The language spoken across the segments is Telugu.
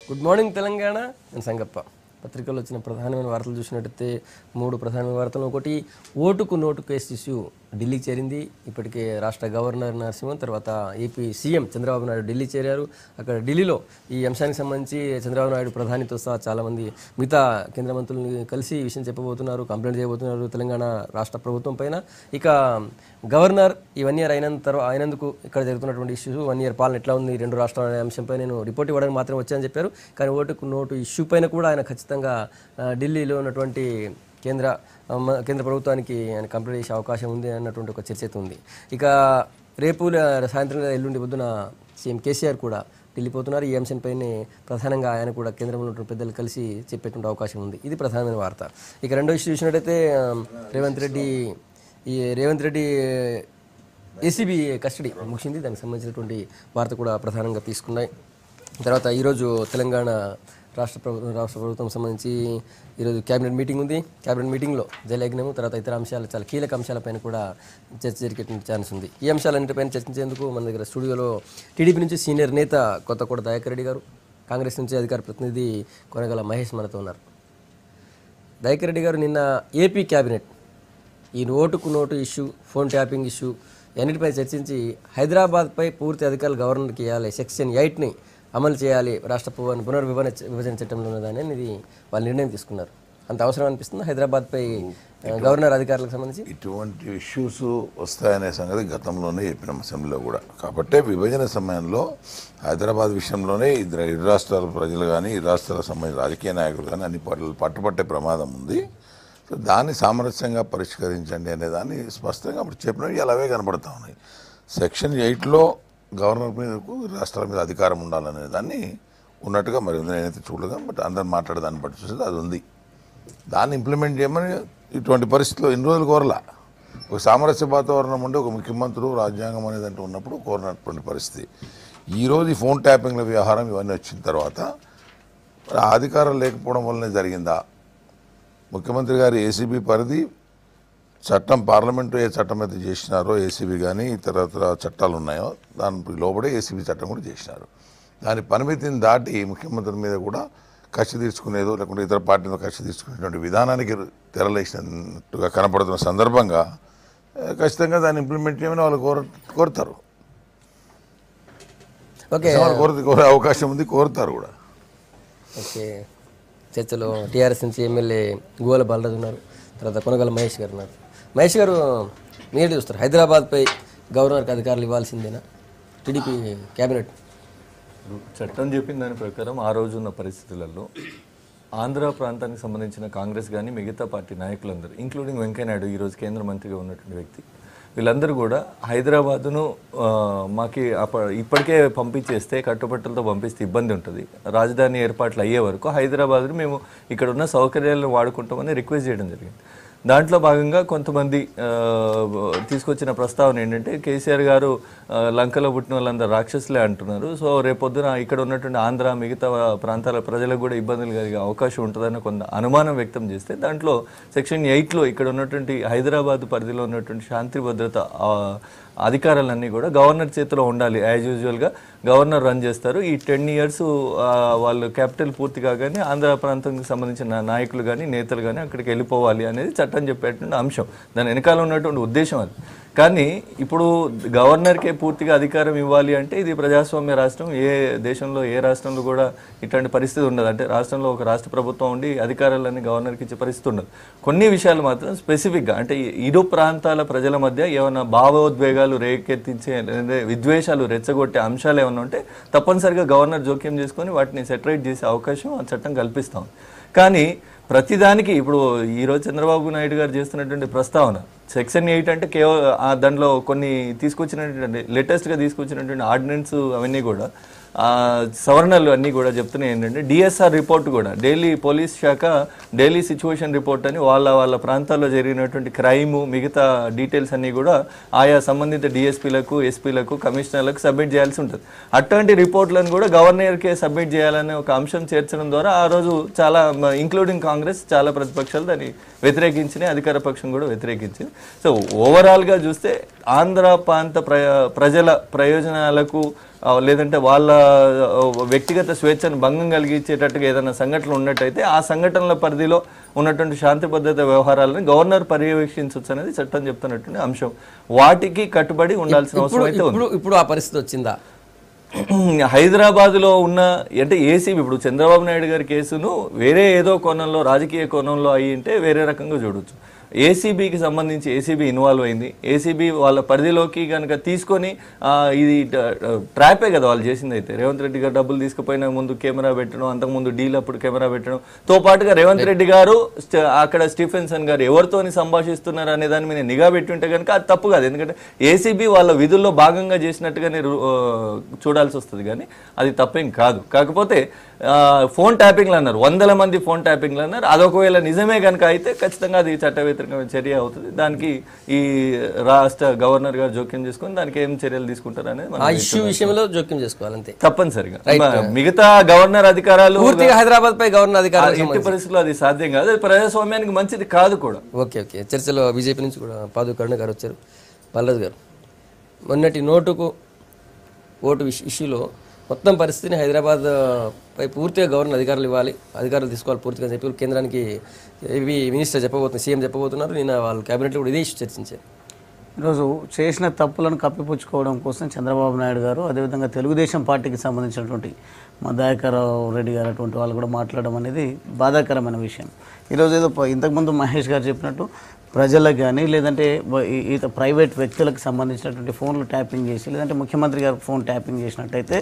Good morning Telangana. నేను సంగప్ప. పత్రికల్లో వచ్చిన ప్రధానమైన వార్తలు చూసినట్టయితే 3 ప్రధానమైన వార్తలు. ఒకటి, ఓటుకు నోటు కేసు ఇష్యూ ఢిల్లీకి చేరింది. ఇప్పటికే రాష్ట్ర గవర్నర్ నరసింహన్, తర్వాత ఏపీ సీఎం చంద్రబాబు నాయుడు ఢిల్లీ చేరారు. అక్కడ ఢిల్లీలో ఈ అంశానికి సంబంధించి చంద్రబాబు నాయుడు ప్రధానితో సహా చాలామంది మిగతా కేంద్ర మంత్రుల్ని కలిసి ఈ విషయం చెప్పబోతున్నారు, కంప్లైంట్ చేయబోతున్నారు తెలంగాణ రాష్ట్ర ప్రభుత్వం పైన. ఇక గవర్నర్ ఈ 1 ఇయర్ అయినందుకు ఇక్కడ జరుగుతున్నటువంటి ఇష్యూ, 1 ఇయర్ పాలన ఎట్లా ఉంది 2 రాష్ట్రాల అనే అంశంపై నేను రిపోర్ట్ ఇవ్వడానికి మాత్రమే వచ్చానని చెప్పారు. కానీ ఓటుకు నోటు ఇష్యూ పైన కూడా ఆయన ఖచ్చితంగా ఢిల్లీలో ఉన్నటువంటి కేంద్ర ప్రభుత్వానికి ఆయన కంప్లైంట్ చేసే అవకాశం ఉంది అన్నటువంటి ఒక చర్చ అయితే ఉంది. ఇక రేపు సాయంత్రం ఎల్లుండి పొద్దున సీఎం కేసీఆర్ కూడా ఢిల్లీ పోతున్నారు. ఈ అంశంపైనే ప్రధానంగా ఆయన కూడా కేంద్రంలో ఉన్నటువంటి పెద్దలు కలిసి చెప్పేటువంటి అవకాశం ఉంది. ఇది ప్రధానమైన వార్త. ఇక రెండో ఇష్యూ చూసినట్టయితే రేవంత్ రెడ్డి ఏసీబీ కస్టడీ ముగిసింది. దానికి సంబంధించినటువంటి వార్త కూడా ప్రధానంగా తీసుకున్నాయి. తర్వాత ఈరోజు తెలంగాణ రాష్ట్ర ప్రభుత్వం సంబంధించి ఈరోజు క్యాబినెట్ మీటింగ్ ఉంది. క్యాబినెట్ మీటింగ్లో జలయజ్ఞము, తర్వాత ఇతర అంశాలు, చాలా కీలక అంశాలపైన కూడా చర్చ జరిగే ఛాన్స్ ఉంది. ఈ అంశాలన్నింటిపైన చర్చించేందుకు మన దగ్గర స్టూడియోలో టీడీపీ నుంచి సీనియర్ నేత కొత్తకోట దయాకర్ రెడ్డి గారు, కాంగ్రెస్ నుంచి అధికార ప్రతినిధి కొనగల మహేష్ మనతో ఉన్నారు. దయాకర్ రెడ్డి గారు, నిన్న ఏపీ క్యాబినెట్ ఈ ఓటుకు నోటు ఇష్యూ, ఫోన్ ట్యాపింగ్ ఇష్యూ అన్నిటిపై చర్చించి హైదరాబాద్పై పూర్తి అధికారులు గవర్నర్కి ఇవ్వాలి, సెక్షన్ 8ని అమలు చేయాలి రాష్ట్ర విభజన చట్టంలో ఉన్నదని ఇది వాళ్ళు నిర్ణయం తీసుకున్నారు. అంత అవసరం అనిపిస్తుంది హైదరాబాద్పై గవర్నర్ అధికారులకు సంబంధించి? ఇటువంటి ఇష్యూస్ వస్తాయనే సంగతి గతంలోనే చెప్పినాం అసెంబ్లీలో కూడా. కాబట్టి విభజన సమయంలో హైదరాబాద్ విషయంలోనే ఇరు రాష్ట్రాల ప్రజలు కానీ ఇరు రాష్ట్రాలకు సంబంధించిన రాజకీయ నాయకులు కానీ అన్ని పట్టుపట్టే ప్రమాదం ఉంది. సో దాన్ని సామరస్యంగా పరిష్కరించండి అనే దాన్ని స్పష్టంగా అప్పుడు చెప్పినవి అలాగే కనబడతా ఉన్నాయి. సెక్షన్ 8లో గవర్నర్ మీదకు రాష్ట్రాల మీద అధికారం ఉండాలనే దాన్ని ఉన్నట్టుగా మరి నేనైతే చూడగా, బట్ అందరు మాట్లాడే దాన్ని బట్టి చూసేది అది ఉంది. దాన్ని ఇంప్లిమెంట్ చేయమని ఇటువంటి పరిస్థితుల్లో ఎన్ని రోజులు కోరలా. ఒక సామరస్య వాతావరణం ఉండే ఒక ముఖ్యమంత్రి రాజ్యాంగం అనేది అంటూ ఉన్నప్పుడు కోరినటువంటి పరిస్థితి. ఈరోజు ఈ ఫోన్ ట్యాపింగ్ల వ్యవహారం ఇవన్నీ వచ్చిన తర్వాత ఆ అధికారం లేకపోవడం వల్లనే జరిగిందా? ముఖ్యమంత్రి గారి ఏసీబీ పరిధి చట్టం, పార్లమెంటు ఏ చట్టం అయితే చేసినారో ఏసీబీ కానీ ఇతర చట్టాలు ఉన్నాయో దానికి లోబడే ఏసీబీ చట్టం కూడా చేసినారు. దాని పరిమితిని దాటి ముఖ్యమంత్రి మీద కూడా కక్ష తీర్చుకునేదో లేకుంటే ఇతర పార్టీలో కక్ష తీసుకునేటువంటి విధానానికి తెరలేసినట్టుగా కనపడుతున్న సందర్భంగా ఖచ్చితంగా దాన్ని ఇంప్లిమెంట్ చేయమని వాళ్ళు కోరుతారు. ఓకే, కోరే అవకాశం ఉంది, కోరుతారు కూడా. ఓకే, చర్చలో టీఆర్ఎస్ నుంచి ఎమ్మెల్యే గోల బాలరాజు ఉన్నారు, తర్వాత కొనగల మహేష్ గారు ఉన్నారు. మహేష్ గారు, మీరు చూస్తారు హైదరాబాద్పై గవర్నర్కి అధికారులు ఇవ్వాల్సిందేనా టీడీపీ క్యాబినెట్? చట్టం చెప్పిన దాని ప్రకారం ఆ రోజున్న పరిస్థితులలో ఆంధ్ర ప్రాంతానికి సంబంధించిన కాంగ్రెస్ కానీ మిగతా పార్టీ నాయకులందరూ, ఇంక్లూడింగ్ వెంకయ్యనాయుడు ఈరోజు కేంద్ర మంత్రిగా ఉన్నటువంటి వ్యక్తి, వీళ్ళందరూ కూడా హైదరాబాదును మాకి ఇప్పటికే పంపించేస్తే, కట్టుబట్టలతో పంపిస్తే ఇబ్బంది ఉంటుంది, రాజధాని ఏర్పాట్లు అయ్యే వరకు హైదరాబాద్ను మేము ఇక్కడ ఉన్న సౌకర్యాలను వాడుకుంటామని రిక్వెస్ట్ చేయడం జరిగింది. దాంట్లో భాగంగా కొంతమంది తీసుకొచ్చిన ప్రస్తావన ఏంటంటే, కేసీఆర్ గారు లంకలో పుట్టిన వాళ్ళందరూ రాక్షసులే అంటున్నారు. సో రేపొద్దున ఇక్కడ ఉన్నటువంటి ఆంధ్ర మిగతా ప్రాంతాల ప్రజలకు కూడా ఇబ్బందులు కలిగే అవకాశం ఉంటుందని కొంత అనుమానం వ్యక్తం చేస్తే, దాంట్లో సెక్షన్ 8లో ఇక్కడ ఉన్నటువంటి హైదరాబాద్ పరిధిలో ఉన్నటువంటి శాంతి భద్రత అధికారాలన్నీ కూడా గవర్నర్ చేతిలో ఉండాలి. యాజ్ యూజువల్గా గవర్నర్ రన్ చేస్తారు. ఈ 10 years వాళ్ళు క్యాపిటల్ పూర్తి కాగానే ఆంధ్ర ప్రాంతానికి సంబంధించిన నాయకులు కానీ నేతలు కానీ అక్కడికి వెళ్ళిపోవాలి అనేది చట్టం చెప్పేటువంటి అంశం. దాని వెనకాల ఉన్నటువంటి ఉద్దేశం అది. కానీ ఇప్పుడు గవర్నర్కే పూర్తిగా అధికారం ఇవ్వాలి అంటే ఇది ప్రజాస్వామ్య రాష్ట్రం. ఏ దేశంలో ఏ రాష్ట్రంలో కూడా ఇట్లాంటి పరిస్థితి ఉండదు. అంటే రాష్ట్రంలో ఒక రాష్ట్ర ప్రభుత్వం ఉండి అధికారాలన్నీ గవర్నర్కి ఇచ్చే పరిస్థితి ఉండదు. కొన్ని విషయాలు మాత్రం స్పెసిఫిక్గా, అంటే ఇరు ప్రాంతాల ప్రజల మధ్య ఏమైనా భావోద్వేగాలు రేకెత్తించే, విద్వేషాలు రెచ్చగొట్టే అంశాలు ఏమైనా ఉంటే తప్పనిసరిగా గవర్నర్ జోక్యం చేసుకొని వాటిని సెటరేట్ చేసే అవకాశం ఆ చట్టం కల్పిస్తాం. కానీ ప్రతిదానికి ఇప్పుడు ఈరోజు చంద్రబాబు నాయుడు గారు చేస్తున్నటువంటి ప్రస్తావన సెక్షన్ 8 అంటే కేవలం దాంట్లో కొన్ని తీసుకొచ్చినటువంటి లేటెస్ట్గా తీసుకొచ్చినటువంటి ఆర్డినెన్స్ అవన్నీ కూడా సవరణలు అన్నీ కూడా చెప్తున్నాయి ఏంటంటే, డిఎస్ఆర్ రిపోర్ట్ కూడా, ఢిల్లీ పోలీస్ శాఖ ఢిల్లీ సిచ్యువేషన్ రిపోర్ట్ అని వాళ్ళ ప్రాంతాల్లో జరిగినటువంటి క్రైము మిగతా డీటెయిల్స్ అన్నీ కూడా ఆయా సంబంధిత డిఎస్పీలకు, ఎస్పీలకు, కమిషనర్లకు సబ్మిట్ చేయాల్సి ఉంటుంది. అట్లాంటి రిపోర్ట్లను కూడా గవర్నర్కే సబ్మిట్ చేయాలనే ఒక అంశం చేర్చడం ద్వారా ఆ రోజు చాలా, ఇంక్లూడింగ్ కాంగ్రెస్, చాలా ప్రతిపక్షాలు దాన్ని వ్యతిరేకించినాయి, అధికార పక్షం కూడా వ్యతిరేకించింది. సో ఓవరాల్గా చూస్తే ఆంధ్ర ప్రాంత ప్రజల ప్రయోజనాలకు లేదంటే వాళ్ళ వ్యక్తిగత స్వేచ్ఛను భంగం కలిగించేటట్టుగా ఏదైనా సంఘటనలు ఉన్నట్టయితే ఆ సంఘటనల పరిధిలో ఉన్నటువంటి శాంతి భద్రత వ్యవహారాలను గవర్నర్ పర్యవేక్షించవచ్చు అనేది చట్టం చెప్తున్నటువంటి అంశం. వాటికి కట్టుబడి ఉండాల్సిన అవసరం అయితే ఉంది. ఇప్పుడు ఆ పరిస్థితి వచ్చిందా? హైదరాబాద్లో ఉన్న అంటే ఏసీబీ ఇప్పుడు చంద్రబాబు నాయుడు గారి కేసును వేరే ఏదో కోణంలో రాజకీయ కోణంలో అయ్యి ఉంటే వేరే రకంగా చూడొచ్చు. ఏసీబీకి సంబంధించి ఏసీబీ ఇన్వాల్వ్ అయింది. ఏసీబీ వాళ్ళ పరిధిలోకి కనుక తీసుకొని ఇది ట్రాపే కదా వాళ్ళు చేసింది. అయితే రేవంత్ రెడ్డి గారు డబ్బులు తీసుకుపోయిన ముందు కెమెరా పెట్టడం, అంతకుముందు డీల్ అప్పుడు కెమెరా పెట్టడం తో పాటుగా రేవంత్ రెడ్డి గారు అక్కడ స్టీఫెన్సన్ గారు ఎవరితోని సంభాషిస్తున్నారు అనే దాని మీద నిఘా పెట్టి ఉంటే కనుక అది తప్పు కాదు. ఎందుకంటే ఏసీబీ వాళ్ళ విధుల్లో భాగంగా చేసినట్టుగానే చూడాల్సి వస్తుంది, కానీ అది తప్పేం కాదు. కాకపోతే ఫోన్ ట్యాపింగ్లు అన్నారు, 100 మంది ఫోన్ ట్యాపింగ్లు అన్నారు. అదొకవేళ నిజమే కనుక అయితే ఖచ్చితంగా అది చట్టవ్యతిరేకమైన చర్య అవుతుంది. దానికి ఈ రాష్ట్ర గవర్నర్ గారు జోక్యం చేసుకుని దానికి ఏం చర్యలు తీసుకుంటారు అనేది ఆ ఇష్యూ విషయంలో జోక్యం చేసుకోవాలి అంతే, తప్పనిసరిగా. మిగతా గవర్నర్ అధికారాలు పూర్తిగా హైదరాబాద్ పై గవర్నర్ అధికారాలు ఎట్టి పరిస్థితుల్లో అది సాధ్యం కాదు. అది ప్రజాస్వామ్యానికి మంచిది కాదు కూడా. ఓకే. చర్చలో బీజేపీ నుంచి కూడా పాదు కరుణ గారు వచ్చారు. బాలరాజు గారు, మొన్నటి నోటుకు ఓటు ఇష్యూలో మొత్తం పరిస్థితిని హైదరాబాద్ పై పూర్తిగా గవర్నర్ అధికారులు ఇవ్వాలి, అధికారులు తీసుకోవాలి పూర్తిగా చెప్పి కేంద్రానికి ఏవి మినిస్టర్ చెప్పబోతున్నారు, సీఎం చెప్పబోతున్నారు. నేను వాళ్ళ క్యాబినెట్లో కూడా ఇదే ఇష్యూ చర్చించారు. ఈరోజు చేసిన తప్పులను కప్పిపుచ్చుకోవడం కోసం చంద్రబాబు నాయుడు గారు, అదేవిధంగా తెలుగుదేశం పార్టీకి సంబంధించినటువంటి మా దయాకర్ రెడ్డి గారు అటువంటి వాళ్ళు కూడా మాట్లాడడం అనేది బాధాకరమైన విషయం. ఈరోజు ఏదో ఇంతకుముందు మహేష్ గారు చెప్పినట్టు ప్రజలకు కానీ లేదంటే ప్రైవేట్ వ్యక్తులకు సంబంధించినటువంటి ఫోన్లు ట్యాపింగ్ చేసి లేదంటే ముఖ్యమంత్రి గారు ఫోన్ ట్యాపింగ్ చేసినట్టయితే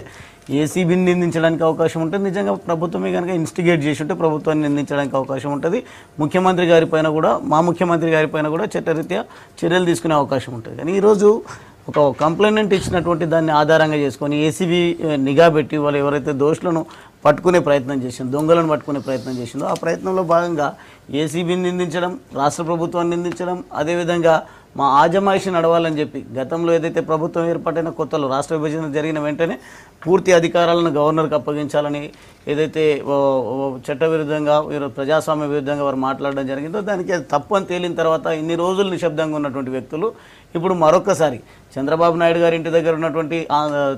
ఏసీబీని నిందించడానికి అవకాశం ఉంటుంది. నిజంగా ప్రభుత్వమే కనుక ఇన్స్టిగేట్ చేసి ఉంటే ప్రభుత్వాన్ని నిందించడానికి అవకాశం ఉంటుంది. ముఖ్యమంత్రి గారి పైన కూడా మా ముఖ్యమంత్రి గారి పైన కూడా చట్టరీత్యా చర్యలు తీసుకునే అవకాశం ఉంటుంది. కానీ ఈరోజు ఒక కంప్లైంట్ ఇచ్చినటువంటి దాన్ని ఆధారంగా చేసుకొని ఏసీబీ నిఘా పెట్టి వాళ్ళు ఎవరైతే దోషులను పట్టుకునే ప్రయత్నం చేసిందో, దొంగలను పట్టుకునే ప్రయత్నం చేసిందో, ఆ ప్రయత్నంలో భాగంగా ఏసీబీని నిందించడం, రాష్ట్ర ప్రభుత్వాన్ని నిందించడం, అదేవిధంగా మా ఆజమాయిషి నడవాలని చెప్పి గతంలో ఏదైతే ప్రభుత్వం ఏర్పాటైన కొత్తలో రాష్ట్ర విభజన జరిగిన వెంటనే పూర్తి అధికారాలను గవర్నర్కి అప్పగించాలని ఏదైతే చట్టవిరుద్ధంగా ప్రజాస్వామ్య విరుద్ధంగా వారు మాట్లాడడం జరిగిందో దానికి అది తప్పు అని తేలిన తర్వాత ఇన్ని రోజులు నిశ్శబ్దంగా ఉన్నటువంటి వ్యక్తులు ఇప్పుడు మరొక్కసారి చంద్రబాబు నాయుడు గారి ఇంటి దగ్గర ఉన్నటువంటి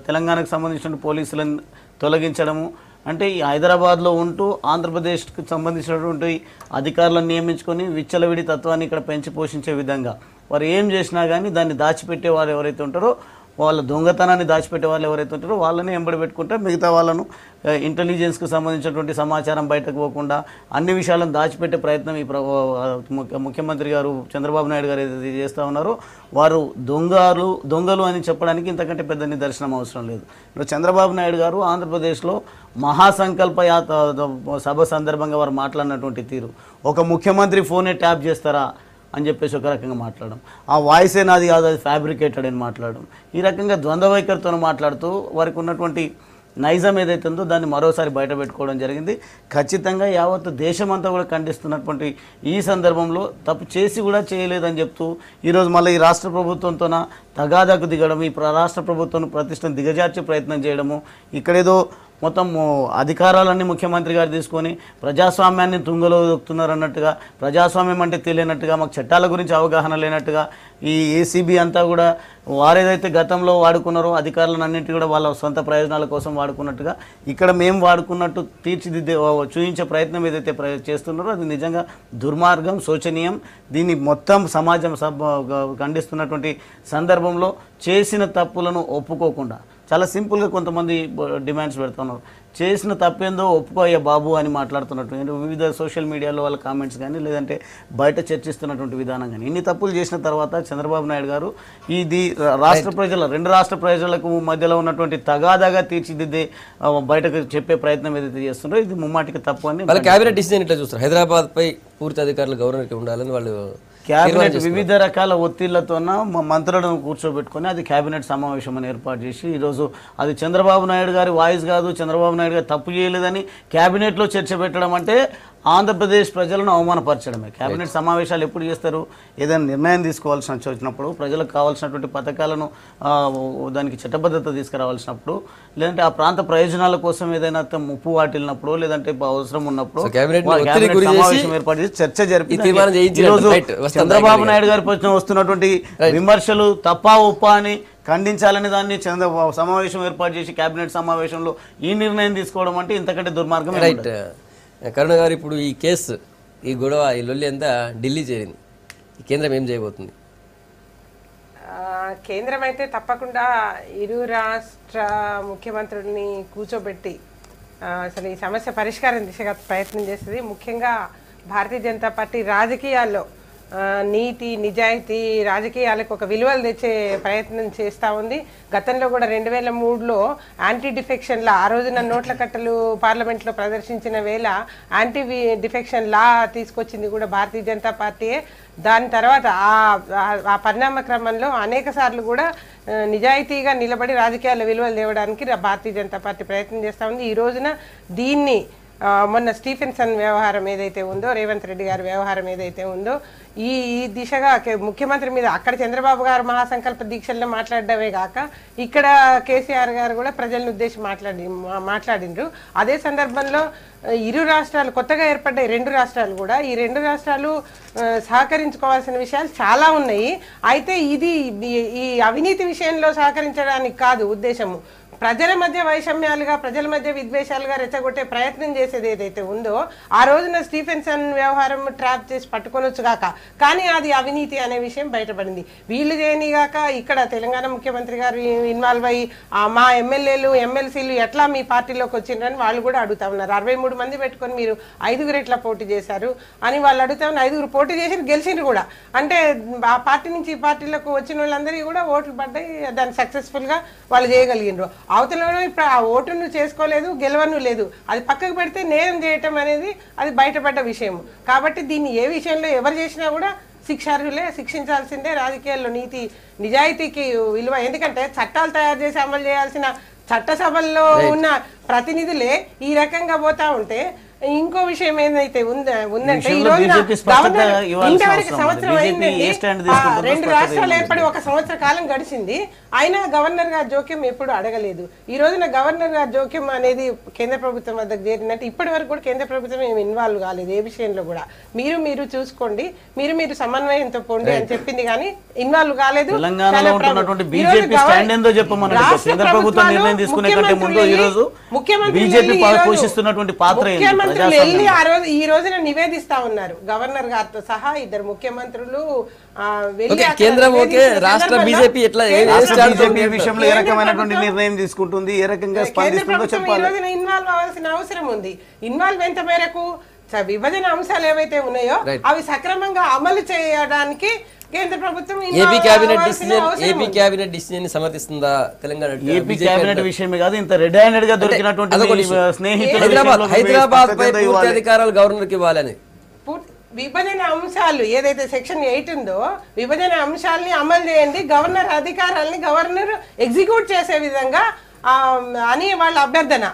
తెలంగాణకు సంబంధించిన పోలీసులను తొలగించడము, అంటే ఈ హైదరాబాద్లో ఉంటూ ఆంధ్రప్రదేశ్కి సంబంధించినటువంటి అధికారులను నియమించుకొని విచ్చలవిడి తత్వాన్ని ఇక్కడ పెంచి పోషించే విధంగా వారు ఏం చేసినా కానీ దాన్ని దాచిపెట్టే వారు ఎవరైతే ఉంటారో, వాళ్ళ దొంగతనాన్ని దాచిపెట్టే వాళ్ళు ఎవరైతే ఉంటారో వాళ్ళని ఎంబడి పెట్టుకుంటారు. మిగతా వాళ్ళను ఇంటెలిజెన్స్కి సంబంధించినటువంటి సమాచారం బయటకు పోకుండా అన్ని విషయాలను దాచిపెట్టే ప్రయత్నం ఈ ముఖ్యమంత్రి గారు చంద్రబాబు నాయుడు గారు ఏదైతే చేస్తూ ఉన్నారో వారు దొంగలు అని చెప్పడానికి ఇంతకంటే పెద్ద నిదర్శనం అవసరం లేదు. ఇప్పుడు చంద్రబాబు నాయుడు గారు ఆంధ్రప్రదేశ్లో మహాసంకల్ప సభ సందర్భంగా వారు మాట్లాడినటువంటి తీరు, ఒక ముఖ్యమంత్రి ఫోనే ట్యాప్ చేస్తారా అని చెప్పేసి ఒక రకంగా మాట్లాడడం, ఆ వాయిసే నాది కాదు అది ఫ్యాబ్రికేటెడ్ అని మాట్లాడడం, ఈ రకంగా ద్వంద్వ వైఖరితో మాట్లాడుతూ వారికి ఉన్నటువంటి నైజం ఏదైతే ఉందో దాన్ని మరోసారి బయట పెట్టుకోవడం జరిగింది. ఖచ్చితంగా యావత్తు దేశమంతా కూడా ఖండిస్తున్నటువంటి ఈ సందర్భంలో తప్పు చేసి కూడా చేయలేదని చెప్తూ ఈరోజు మళ్ళీ ఈ రాష్ట్ర ప్రభుత్వంతోన తగాదాకు దిగడం, ఈ రాష్ట్ర ప్రభుత్వం ప్రతిష్టను దిగజార్చే ప్రయత్నం చేయడము, ఇక్కడేదో మొత్తం అధికారాలన్నీ ముఖ్యమంత్రి గారు తీసుకొని ప్రజాస్వామ్యాన్ని తుంగలో దొక్కుతున్నారు అన్నట్టుగా, ప్రజాస్వామ్యం అంటే తెలియనట్టుగా, మాకు చట్టాల గురించి అవగాహన లేనట్టుగా, ఈ ఏసీబీ అంతా కూడా వారేదైతే గతంలో వాడుకున్నారో అధికారులను అన్నింటి కూడా వాళ్ళ సొంత ప్రయోజనాల కోసం వాడుకున్నట్టుగా ఇక్కడ మేము వాడుకున్నట్టు తీర్చిదిద్దే చూపించే ప్రయత్నం ఏదైతే చేస్తున్నారో అది నిజంగా దుర్మార్గం, శోచనీయం. దీన్ని మొత్తం సమాజం ఖండిస్తున్నటువంటి సందర్భంలో చేసిన తప్పులను ఒప్పుకోకుండా చాలా సింపుల్గా కొంతమంది డిమాండ్స్ పెడుతున్నారు. చేసిన తప్పేందో ఒప్పుకోయ్యా బాబు అని మాట్లాడుతున్నట్టు వివిధ సోషల్ మీడియాలో వాళ్ళ కామెంట్స్ కానీ లేదంటే బయట చర్చిస్తున్నటువంటి విధానం కానీ, ఇన్ని తప్పులు చేసిన తర్వాత చంద్రబాబు నాయుడు గారు ఇది రెండు రాష్ట్ర ప్రజలకు మధ్యలో ఉన్నటువంటి తగాదాగా తీర్చిదిద్దే బయటకు చెప్పే ప్రయత్నం ఏదైతే చేస్తున్నారో ఇది ముమ్మాటికి తప్పు అని వాళ్ళ క్యాబినెట్ డిసిజన్ ఇట్లా చూస్తారు. హైదరాబాద్ పై పూర్తి అధికారులు గవర్నర్కి ఉండాలని వాళ్ళు క్యాబినెట్ వివిధ రకాల ఒత్తిళ్లతోన మంత్రులను కూర్చోబెట్టుకొని అది క్యాబినెట్ సమావేశం అని ఏర్పాటు చేసి ఈరోజు అది చంద్రబాబు నాయుడు గారి వాయిస్ కాదు, చంద్రబాబు నాయుడు గారు తప్పు చేయలేదని క్యాబినెట్లో చర్చ పెట్టడం అంటే ఆంధ్రప్రదేశ్ ప్రజలను అవమానపరచడమే. క్యాబినెట్ సమావేశాలు ఎప్పుడు చేస్తారు? ఏదైనా నిర్ణయం తీసుకోవాల్సి వచ్చినప్పుడు, ప్రజలకు కావాల్సినటువంటి పథకాలను దానికి చట్టబద్ధత తీసుకురావాల్సినప్పుడు, లేదంటే ఆ ప్రాంత ప్రయోజనాల కోసం ఏదైనా ముప్పు వాటిల్లినప్పుడు, లేదంటే అవసరం ఉన్నప్పుడు సమావేశం ఏర్పాటు చేసి చర్చ జరిపి ఈరోజు చంద్రబాబు నాయుడు గారి వస్తున్నటువంటి విమర్శలు తప్పా ఒప్పా అని ఖండించాలని దాన్ని సమావేశం ఏర్పాటు చేసి కేబినెట్ సమావేశంలో ఈ నిర్ణయం తీసుకోవడం అంటే ఇంతకంటే దుర్మార్గం. రైట్ కరుణ గారు, ఇప్పుడు ఈ కేసు, ఈ గొడవ, ఈ లొల్లి అంతా ఢిల్లీ చేరింది. ఈ కేంద్రం ఏం చేయబోతుంది? కేంద్రం అయితే తప్పకుండా ఇరు రాష్ట్ర ముఖ్యమంత్రుల్ని కూర్చోబెట్టి అసలు ఈ సమస్య పరిష్కారం దిశగా ప్రయత్నం చేస్తుంది. ముఖ్యంగా భారతీయ జనతా పార్టీ రాజకీయాల్లో నీతి నిజాయితీ రాజకీయాలకు ఒక విలువలు తెచ్చే ప్రయత్నం చేస్తూ ఉంది. గతంలో కూడా 2003లో యాంటీ డిఫెక్షన్ లా, ఆ రోజున నోట్ల కట్టలు పార్లమెంట్లో ప్రదర్శించిన వేళ యాంటీ డిఫెక్షన్ లా తీసుకొచ్చింది కూడా భారతీయ జనతా పార్టీయే. దాని తర్వాత ఆ పరిణామ క్రమంలో అనేక సార్లు కూడా నిజాయితీగా నిలబడి రాజకీయాల విలువలు తేవడానికి భారతీయ జనతా పార్టీ ప్రయత్నం చేస్తూ ఉంది. ఈ రోజున దీన్ని మొన్న స్టీఫెన్సన్ వ్యవహారం ఏదైతే ఉందో, రేవంత్ రెడ్డి గారి వ్యవహారం ఏదైతే ఉందో, ఈ దిశగా ముఖ్యమంత్రి మీద అక్కడ చంద్రబాబు గారు మహాసంకల్ప దీక్షల్లో మాట్లాడడమే కాక ఇక్కడ కేసీఆర్ గారు కూడా ప్రజలను ఉద్దేశించి మాట్లాడిండ్రు. అదే సందర్భంలో ఇరు రాష్ట్రాలు, కొత్తగా ఏర్పడ్డ 2 రాష్ట్రాలు కూడా, ఈ 2 రాష్ట్రాలు సహకరించుకోవాల్సిన విషయాలు చాలా ఉన్నాయి. అయితే ఇది ఈ అవినీతి విషయంలో సహకరించడానికి కాదు ఉద్దేశము. ప్రజల మధ్య వైషమ్యాలుగా, ప్రజల మధ్య విద్వేషాలుగా రెచ్చగొట్టే ప్రయత్నం చేసేది ఏదైతే ఉందో, ఆ రోజున స్టీఫెన్సన్ వ్యవహారం ట్రాప్ చేసి పట్టుకొనొచ్చు కాక, కానీ అది అవినీతి అనే విషయం బయటపడింది. వీళ్ళు చేయనిగాక ఇక్కడ తెలంగాణ ముఖ్యమంత్రి గారు ఇన్వాల్వ్ అయ్యి మా ఎమ్మెల్యేలు ఎమ్మెల్సీలు ఎట్లా మీ పార్టీలోకి వచ్చిండ్రని వాళ్ళు కూడా అడుగుతా ఉన్నారు. 63 మంది పెట్టుకొని మీరు 5గురు ఎట్లా పోటీ చేశారు అని వాళ్ళు అడుగుతా ఉన్నారు. 5గురు పోటీ చేసి గెలిచిండ్రు కూడా. అంటే ఆ పార్టీ నుంచి ఈ పార్టీలకు వచ్చిన వాళ్ళందరికీ కూడా ఓట్లు పడ్డాయి, దాన్ని సక్సెస్ఫుల్గా వాళ్ళు చేయగలిగినారు. అవతల ఇప్పుడు ఆ ఓటును చేసుకోలేదు, గెలవను లేదు, అది పక్కకు పెడితే నేరం చేయటం అనేది అది బయటపడ్డ విషయం. కాబట్టి దీన్ని ఏ విషయంలో ఎవరు చేసినా కూడా శిక్షార్హులే, శిక్షించాల్సిందే. రాజకీయాల్లో నీతి నిజాయితీకి విలువ. ఎందుకంటే చట్టాలు తయారు చేసి అమలు చేయాల్సిన చట్టసభల్లో ఉన్న ప్రతినిధులే ఈ రకంగా పోతా ఉంటే, ఇంకో విషయం ఏదైతే ఉందంటే, ఈ రోజున ఇంతవరకు సంవత్సరం అయిందండి, 2 రాష్ట్రాలు ఏర్పడి 1 సంవత్సర కాలం గడిచింది, అయినా గవర్నర్ గారి జోక్యం ఎప్పుడు అడగలేదు. ఈ రోజున గవర్నర్ గారి జోక్యం అనేది కేంద్ర ప్రభుత్వం వద్దకు చేరినట్టు ఇప్పటి వరకు కూడా కేంద్ర ప్రభుత్వం ఏమి ఇన్వాల్వ్ కాలేదు ఏ విషయంలో కూడా. మీరు చూసుకోండి, మీరు సమన్వయంతో పోండి అని చెప్పింది కానీ ఇన్వాల్వ్ కాలేదు. ఈ రోజున నివేదిస్తా ఉన్నారు గవర్నర్ గారితో సహా 2 ముఖ్యమంత్రులు. కేంద్రం ఓకే, రాష్ట్ర బీజేపీ ఎట్లా విషయంలో ఏ రకమైనటువంటి నిర్ణయం తీసుకుంటుంది, ఏ రకంగా స్పందిస్తుందో చెప్పాలి. ఈ రోజున ఇన్వాల్వ్ అవ్వాల్సిన అవసరం ఉంది. ఇన్వాల్వ్ ఎంత మేరకు విభజన అంశాలు ఏవైతే ఉన్నాయో అవి సక్రమంగా అమలు చేయడానికి కేంద్ర ప్రభుత్వం ఏపీ కేబినెట్ డిసిజన్ ని సమర్థిస్తుందా తెలంగాణ? ఏపీ కేబినెట్ విషయమే కాదు, ఇంత రెడ్ హ్యాండెడ్ గా దొరికినటువంటి స్నేహితులు హైదరాబాద్ పై పూర్తి అధికారాలు గవర్నర్ కి ఇవ్వాలని, విభజన అంశాలు ఏదైతే సెక్షన్ 8 ఉందో విభజన అంశాలని అమలు చేయండి, గవర్నర్ అధికారాలని గవర్నర్ ఎగ్జిక్యూట్ చేసే విధంగా అని వాళ్ళ అభ్యర్థన.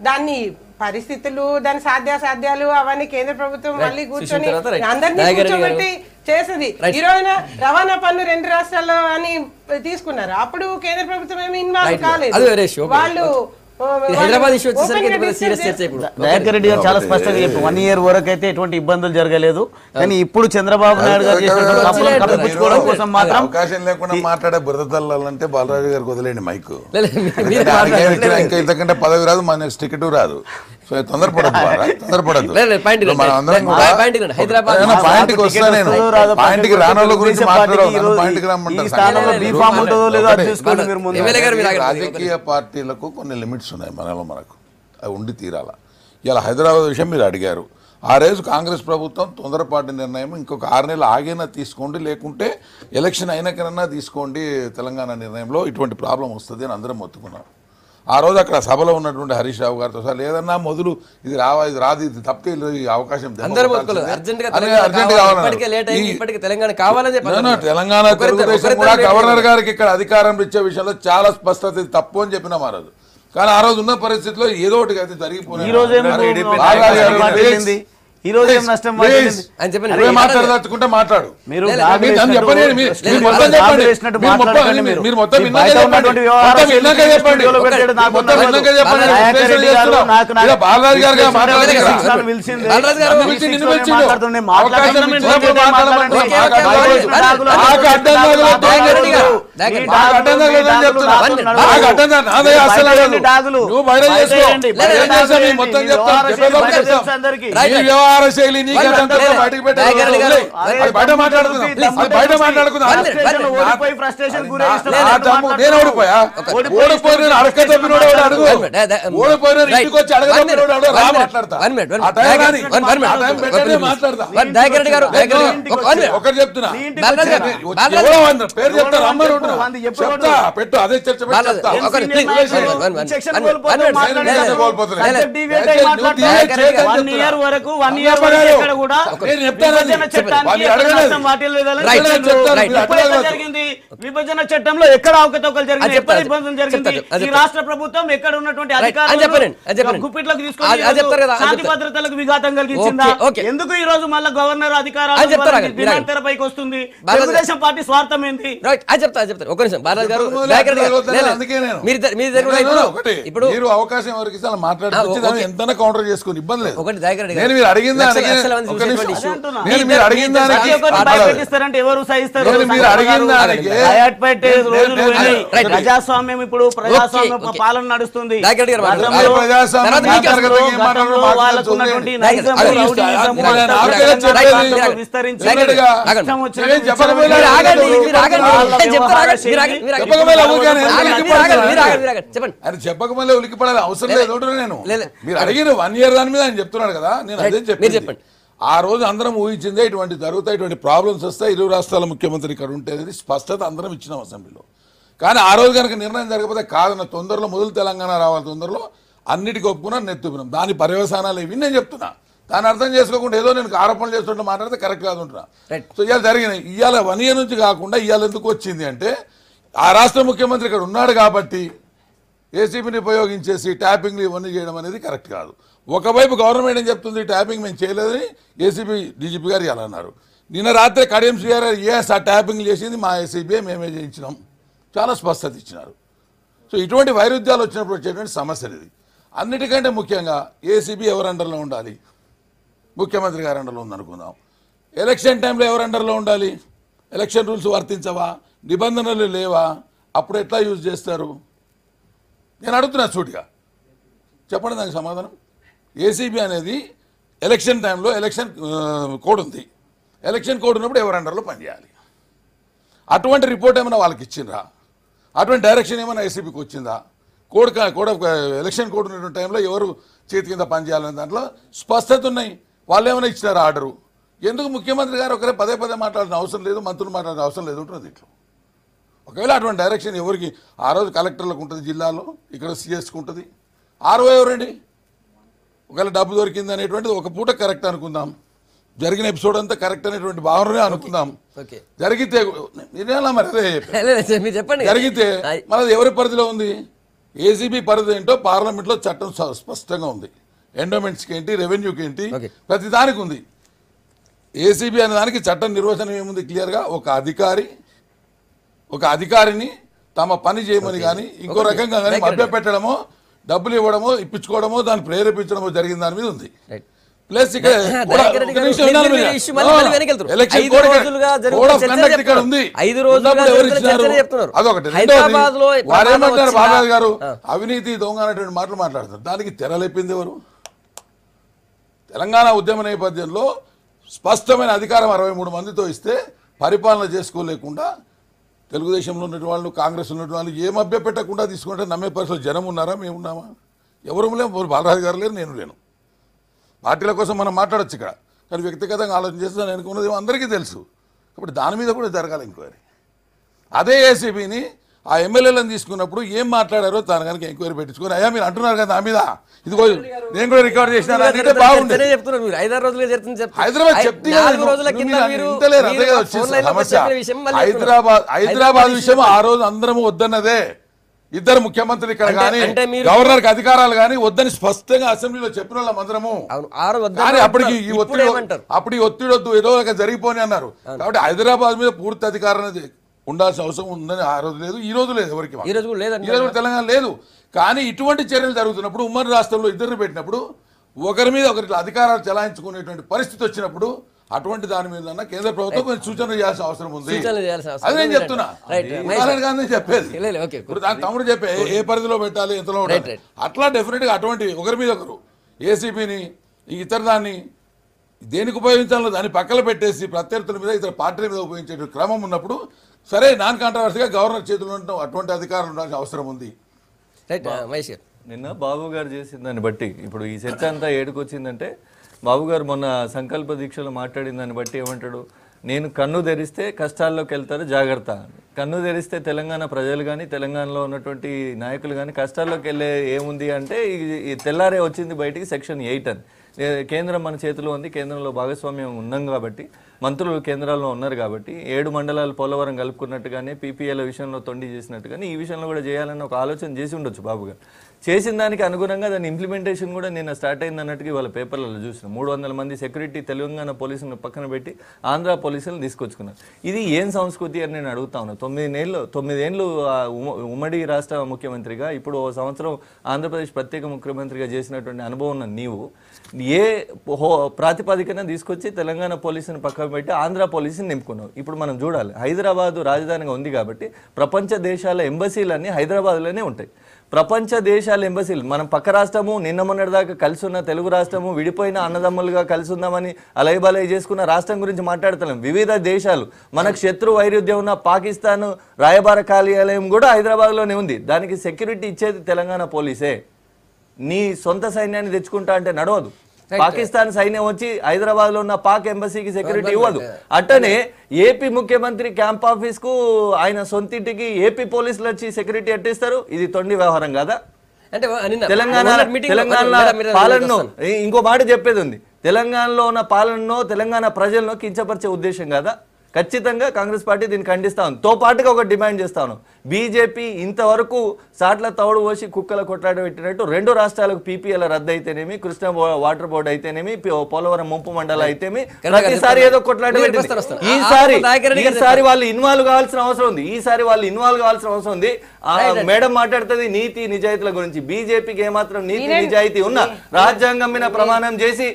దాన్ని పరిస్థితులు, దాని సాధ్యాసాధ్యాలు అవన్నీ కేంద్ర ప్రభుత్వం మళ్ళీ కూర్చొని అందరినీ కూర్చోబెట్టి చేసేది. ఈ రోజున రవాణా పన్ను 2 రాష్ట్రాల్లో అని తీసుకున్నారు, అప్పుడు కేంద్ర ప్రభుత్వం ఏమి ఇన్వాల్వ్ కాలేదు. వాళ్ళు హైదరాబాద్ ఇష్యూ సీరియస్ చర్చ. ఇప్పుడు దయాకర్ రెడ్డి గారు చాలా స్పష్టంగా చెప్పారు, 1 year వరకు అయితే ఎటువంటి ఇబ్బందులు జరగలేదు, కానీ ఇప్పుడు చంద్రబాబు నాయుడు గారు కప్పిపుచ్చుకోవడం కోసం మాత్రం అవకాశం లేకుండా మాట్లాడే బురద తల్లాలంటే బాలరాజు గారికి వదిలేండి మైక్. ఇంతకంటే పదవి రాదు, మన నెక్స్ట్ టికెట్ రాదు. తొందరపడద్దు. పాయింట్కి వస్తా, నేను పాయింట్కి రానోళ్ళ గురించి రాజకీయ పార్టీలకు కొన్ని లిమిట్స్ ఉన్నాయి మనకు, అవి ఉండి తీరాల. ఇలా హైదరాబాద్ విషయం మీరు అడిగారు, ఆ రోజు కాంగ్రెస్ ప్రభుత్వం తొందరపాటి నిర్ణయం, ఇంకొక 6 నెలలు ఆగైనా తీసుకోండి, లేకుంటే ఎలక్షన్ అయినాకైనా తీసుకోండి, తెలంగాణ నిర్ణయంలో ఇటువంటి ప్రాబ్లం వస్తుంది అని అందరం ఒత్తుకున్నాం. ఆ రోజు అక్కడ సభలో ఉన్నటువంటి హరీష్ రావు గారితో సార్ లేదన్నా మొదలు ఇది రాదు, ఇది తప్పితే అవకాశం తెలంగాణ తెలుగుదేశం కూడా గవర్నర్ గారికి ఇక్కడ అధికారం ఇచ్చే విషయంలో చాలా స్పష్టత తప్పు అని చెప్పినాం ఆ రోజు. కానీ ఆ రోజు ఉన్న పరిస్థితిలో ఏదో ఒకటి అయితే జరిగిపోయింది. ఈ రోజు ఏం నష్టం మాట్లాడదలుచుకుంటే మాట్లాడు. దయచేసి. నాకు అడ్డంగా లేదని చెప్తున్నా. నాకు అడ్డంగా నాదే అసలు లేదు. నువ్వు బయట చేసుకో. బయట చేస్తే నేను మొత్తం చెప్తాను. చెప్పేలోపు చెప్తాం. నీ వ్యవహార శైలి నీకే అడ్డంగా బయటకు పెట్టాలి. అది బయట మాట్లాడుకుందాం. అది బయట మాట్లాడుకుందాం. నేను ఓడిపోయా. ఓడిపోయి నేను అడగ తప్పినోడు అడుగు. ఓడిపోయిన ఇంటికి వచ్చి అడగ తప్పినోడు అడుగు. రా మాట్లాడతా. ఆ టైం కానీ ఆ టైం పెట్టే మాట్లాడతా. ఒకటి చెప్తున్నా. పేరు చెప్తా. రమ్మని చెప్తా. పెట్టు. అదే చర్చ విభజన చట్టంలో ఎక్కడ అవకతవకలు జరిగింది, ఎక్కడ ఇబ్బందులు జరిగింది, ఈ రాష్ట్ర ప్రభుత్వం ఎక్కడ ఉన్నటువంటి అధికారులు గుప్పిట్లోకి తీసుకొని శాంతి భద్రతలకు విఘాతం కలిగించిందా? ఎందుకు ఈ రోజు మళ్ళీ గవర్నర్ అధికారాలు తెరపైకి వస్తుంది? తెలుగుదేశం పార్టీ స్వార్థం ఏంటి? చెప్తారు. ఒక నిమిషం బాలాజీ గారు ఇప్పుడు మీరు అవకాశం ఎవరికి ఇస్తే అలా మాట్లాడుతుంది. ఎంత కౌంటర్ చేసుకుని ఇబ్బంది లేదు. ఒకటి దయాకర్ రెడ్డి నేను మీరు అడిగిన దానికి నేను మీరు అడిగిన దానికి ఎవరు సహిస్తారు? మీరు అడిగిన దానికి ప్రజాస్వామ్యం ఇప్పుడు ప్రజాస్వామ్య పాలన నడుస్తుంది. చెప్పకమల్లే ఉలికిపడాలి అవసరం లేదు. నేను మీరు అడిగిన 1 year దాని మీద ఆయన చెప్తున్నాడు కదా. నేను అదే చెప్పండి. ఆ రోజు అందరం ఊహించిందే ఇటువంటి జరుగుతాయి, ఇటువంటి ప్రాబ్లమ్స్ వస్తాయి, ఇరు రాష్ట్రాల ముఖ్యమంత్రి ఇక్కడ ఉంటే అనేది స్పష్టత అందరం ఇచ్చినాం అసెంబ్లీలో. కానీ ఆ రోజు కనుక నిర్ణయం జరగకపోతే కాదన్న తొందరలో మొదలు తెలంగాణ రావాలి, తొందరలో అన్నిటికీ ఒప్పుకున్నా నెత్తుకున్నాం. దాని పర్యవసానాలు ఇవి నేను చెప్తున్నా. దాన్ని అర్థం చేసుకోకుండా ఏదో నేను ఆరోపణలు చేస్తుంటే మాట్లాడితే కరెక్ట్ కాదు ఉంటున్నా. సో ఇవాళ జరిగినాయి. ఇవాళ 1 year నుంచి కాకుండా ఇవాళ ఎందుకు వచ్చింది అంటే ఆ రాష్ట్ర ముఖ్యమంత్రి ఇక్కడ ఉన్నాడు కాబట్టి ఏసీబీని ఉపయోగించేసి ట్యాపింగ్లు ఇవన్నీ చేయడం అనేది కరెక్ట్ కాదు. ఒకవైపు గవర్నమెంట్ ఏం చెప్తుంది, ట్యాపింగ్ మేము చేయలేదని ఏసీబీ డీజీపీ గారు ఇలా అన్నారు. నిన్న రాత్రి కడియం శ్రీగారు ఆ ట్యాపింగ్ చేసింది మా ఏసీబీ, మేమే చేయించినాం, చాలా స్పష్టత ఇచ్చినారు. సో ఇటువంటి వైరుధ్యాలు వచ్చినప్పుడు వచ్చేటువంటి సమస్యలు ఇది. అన్నిటికంటే ముఖ్యంగా ఏసీబీ ఎవరి అండర్లో ఉండాలి? ముఖ్యమంత్రి గారి అండర్లో ఉందనుకుందాం. ఎలక్షన్ టైంలో ఎవరి అండర్లో ఉండాలి? ఎలక్షన్ రూల్స్ వర్తించవా, నిబంధనలు లేవా, అప్పుడు ఎట్లా యూజ్ చేస్తారు? నేను అడుగుతున్నా సూటిగా, చెప్పండి దానికి సమాధానం. ఏసీబీ అనేది ఎలక్షన్ టైంలో ఎలక్షన్ కోడ్ ఉంది. ఎలక్షన్ కోడ్ ఉన్నప్పుడు ఎవరి అండర్లో పనిచేయాలి. అటువంటి రిపోర్ట్ ఏమైనా వాళ్ళకి ఇచ్చిండ్రా? అటువంటి డైరెక్షన్ ఏమైనా ఏసీబీకి వచ్చిందా? కోడ్ ఎలక్షన్ కోడ్ ఉన్నటువంటి టైంలో ఎవరు చేతి కింద పనిచేయాలనే దాంట్లో స్పష్టత ఉన్నాయి. వాళ్ళు ఏమైనా ఇచ్చినారా ఆర్డరు? ఎందుకు ముఖ్యమంత్రి గారు ఒకరే పదే మాట్లాడాల్సిన అవసరం లేదు, మంత్రులు మాట్లాడాల్సిన అవసరం లేదు ఉంటుంది దీంట్లో. ఒకవేళ అటువంటి డైరెక్షన్ ఎవరికి ఆ రోజు కలెక్టర్లకు ఉంటుంది, జిల్లాలో ఇక్కడ సిఎస్కి ఉంటుంది. ఆర్ఓ ఎవరండి? ఒకవేళ డబ్బు దొరికింది అనేటువంటిది ఒక పూట కరెక్ట్ అనుకుందాం, జరిగిన ఎపిసోడ్ అంతా కరెక్ట్ అనేటువంటి భావననే అనుకుందాం. జరిగితే చెప్పండి, జరిగితే మనది ఎవరి పరిధిలో ఉంది? ఏసీబీ పరిధి ఏంటో పార్లమెంట్లో చట్టం స్పష్టంగా ఉంది. ఎండోమెంట్స్కి ఏంటి, రెవెన్యూకి ఏంటి, ప్రతి దానికి ఉంది. ఏసీబీ అనే దానికి చట్టం నిర్వచనం ఏముంది క్లియర్గా? ఒక అధికారిని తమ పని చేయమని కానీ ఇంకో రకంగా కానీ మభ్య పెట్టడమో, డబ్బులు ఇవ్వడమో, ఇప్పించుకోవడమో, దాన్ని ప్రేరేపించడమో జరిగిన దాని మీద ఉంది. ప్లస్ ఇక్కడ అదొకటి. వారేమంటారు బాలాజీ గారు అవినీతి దొంగ అనేటువంటి మాటలు మాట్లాడతారు. దానికి తెరలేపింది ఎవరు? తెలంగాణ ఉద్యమ నేపథ్యంలో స్పష్టమైన అధికారం 63 మందితో ఇస్తే పరిపాలన చేసుకోలేకుండా తెలుగుదేశంలో ఉన్నటువంటి వాళ్ళు, కాంగ్రెస్ ఉన్నటువంటి వాళ్ళు ఏ మభ్య పెట్టకుండా తీసుకుంటే నమ్మే పరిస్థితులు జనం ఉన్నారా? మేము ఉన్నామా? ఎవరు లేము. బాలరాజు గారు లేరు, నేను లేను. పార్టీల కోసం మనం మాట్లాడచ్చు ఇక్కడ, కానీ వ్యక్తిగతంగా ఆలోచన చేస్తే నేను అనుకున్నది అందరికీ తెలుసు. కాబట్టి దాని మీద కూడా జరగాలి ఎంక్వైరీ. అదే ఏసీబీని ఆ ఎమ్మెల్యేలను తీసుకున్నప్పుడు ఏం మాట్లాడారో దాని కనుక ఎంక్వైరీ పెట్టించుకొని, అయ్యా మీరు అంటున్నారు కదా నా మీద, ఇదిగో నేను కూడా రికార్డ్ చేసినా అంటే బాగుంటుంది. హైదరాబాద్ చెప్తే సమస్య. హైదరాబాద్ విషయం ఆ రోజు అందరము వద్దన్నదే. ఇద్దరు ముఖ్యమంత్రులు ఇక్కడ కానీ గవర్నర్ కి అధికారాలు కానీ వద్దని స్పష్టంగా అసెంబ్లీలో చెప్పిన వాళ్ళం అందరము. కానీ అప్పటికి ఈ ఒత్తిడి వద్దు, ఏదో జరిగిపోని అన్నారు. కాబట్టి హైదరాబాద్ మీద పూర్తి అధికారం ఉండాల్సిన అవసరం ఉందని ఆ రోజు లేదు, ఈ రోజు లేదు, ఎవరికి ఈ రోజు తెలంగాణ లేదు. కానీ ఇటువంటి చర్యలు జరుగుతున్నప్పుడు ఉమ్మడి రాష్ట్రంలో ఇద్దరిని పెట్టినప్పుడు ఒకరి మీద ఒకరి అధికారాలు చెలాయించుకునేటువంటి పరిస్థితి వచ్చినప్పుడు అటువంటి దాని మీద కేంద్ర ప్రభుత్వం కొంచెం సూచనలు చేయాల్సిన అవసరం ఉంది. సూచనలు చేయాల్సిన అవసరం అది నేను చెప్తున్నా, ఉదాహరణ గాంధీ చెప్పేది. ఓకే ఇప్పుడు దాని తమ్ముడు చెప్పే ఏ పరిధిలో పెట్టాలి, ఎంతలో ఉండాలి, అట్లా డెఫినెట్గా అటువంటి ఒకరి మీద ఒకరు ఏసీపీని ఈ ఇతర దాన్ని దేనికి ఉపయోగించాలో దాన్ని పక్కన పెట్టేసి ప్రత్యర్థుల మీద ఇతర పార్టీల మీద ఉపయోగించే క్రమం ఉన్నప్పుడు సరే నాన్ కాంట్రవర్సీగా గవర్నర్ చేతిలో అటువంటి అధికారులు ఉండాల్సిన అవసరం ఉంది. రైట్ మహేష్ గారు. నిన్న బాబు గారు చేసిన దాన్ని బట్టి ఇప్పుడు ఈ చర్చ అంతా ఏడుకొచ్చిందంటే బాబు గారు మొన్న సంకల్ప దీక్షలో మాట్లాడిన దాన్ని బట్టి ఏమంటాడు, నేను కన్ను తెరిస్తే కష్టాల్లోకి వెళ్తారు జాగ్రత్త. కన్ను తెరిస్తే తెలంగాణ ప్రజలు కానీ తెలంగాణలో ఉన్నటువంటి నాయకులు కానీ కష్టాల్లోకి వెళ్ళే ఏముంది అంటే ఈ తెల్లారే వచ్చింది బయటికి సెక్షన్ 8 అని. కేంద్రం మన చేతిలో ఉంది, కేంద్రంలో భాగస్వామ్యం ఉన్నాం కాబట్టి, మంత్రులు కేంద్రాల్లో ఉన్నారు కాబట్టి 7 మండలాలు పోలవరం కలుపుకున్నట్టుగానే పీపీఏల విషయంలో తొండి చేసినట్టుగానే ఈ విషయంలో కూడా చేయాలని ఒక ఆలోచన చేసి ఉండొచ్చు బాబు గారు. చేసిన దానికి అనుగుణంగా దాని ఇంప్లిమెంటేషన్ కూడా నిన్న స్టార్ట్ అయింది అన్నట్టుగా వాళ్ళ పేపర్లలో చూసిన 300 మంది సెక్యూరిటీ తెలంగాణ పోలీసులను పక్కన పెట్టి ఆంధ్ర పోలీసులను తీసుకొచ్చుకున్నారు. ఇది ఏం సంస్కృతి అని నేను అడుగుతా ఉన్నాను. 9 ఏళ్ళు ఉమ్మడి రాష్ట్ర ముఖ్యమంత్రిగా, ఇప్పుడు ఓ సంవత్సరం ఆంధ్రప్రదేశ్ ప్రత్యేక ముఖ్యమంత్రిగా చేసినటువంటి అనుభవం ఉన్న నీవు ఏ ప్రాతిపదికన తీసుకొచ్చి తెలంగాణ పోలీసుని పక్కన పెట్టి ఆంధ్ర పోలీసుని నింపుకున్నావు. ఇప్పుడు మనం చూడాలి, హైదరాబాదు రాజధానిగా ఉంది కాబట్టి ప్రపంచ దేశాల ఎంబసీలన్నీ హైదరాబాద్లోనే ఉంటాయి. ప్రపంచ దేశాల ఎంబసీలు, మనం పక్క రాష్ట్రము నిన్న మొన్నటిదాకా కలిసి ఉన్న తెలుగు రాష్ట్రము విడిపోయిన అన్నదమ్ములుగా కలిసి ఉందామని అలయబలయ చేసుకున్న రాష్ట్రం గురించి మాట్లాడుతున్నాం. వివిధ దేశాలు, మనకు శత్రు వైరుధ్యం ఉన్న పాకిస్తాన్ రాయబార కార్యాలయం కూడా హైదరాబాద్లోనే ఉంది. దానికి సెక్యూరిటీ ఇచ్చేది తెలంగాణ పోలీసే. నీ సొంత సైన్యాన్ని తెచ్చుకుంటా అంటే నడవదు. పాకిస్తాన్ సైన్యం వచ్చి హైదరాబాద్ లో ఉన్న పాక్ ఎంబసీకి సెక్యూరిటీ ఇవ్వదు. అట్టనే ఏపీ ముఖ్యమంత్రి క్యాంప్ ఆఫీస్ కు ఆయన సొంతింటికి ఏపీ పోలీసులు వచ్చి సెక్యూరిటీ అట్టిస్తారు. ఇది తొండి వ్యవహారం కదా. అంటే తెలంగాణ పాలనను ఇంకో మాట చెప్పేది ఉంది, తెలంగాణలో ఉన్న పాలనను తెలంగాణ ప్రజలను కించపరిచే ఉద్దేశం కదా. ఖచ్చితంగా కాంగ్రెస్ పార్టీ దీన్ని ఖండిస్తా ఉంది. తో పాటుగా ఒక డిమాండ్ చేస్తాను, బీజేపీ ఇంతవరకు సాట్ల తౌడు పోసి కుక్కల కొట్లాట పెట్టినట్టు 2 రాష్ట్రాలకు పీపీఎల్ రద్దు అయితేనేమి, కృష్ణా వాటర్ బోర్డు అయితేనేమి, పోలవరం ముంపు మండలం అయితేమి, ప్రతిసారి ఏదో కొట్లాట పెట్టింది. ఈసారి వాళ్ళు ఇన్వాల్వ్ కావాల్సిన అవసరం ఉంది. మేడం మాట్లాడుతుంది నీతి నిజాయితీల గురించి. బీజేపీకి ఏమాత్రం నీతి నిజాయితీ ఉన్నా రాజ్యాంగం మీద ప్రమాణం చేసి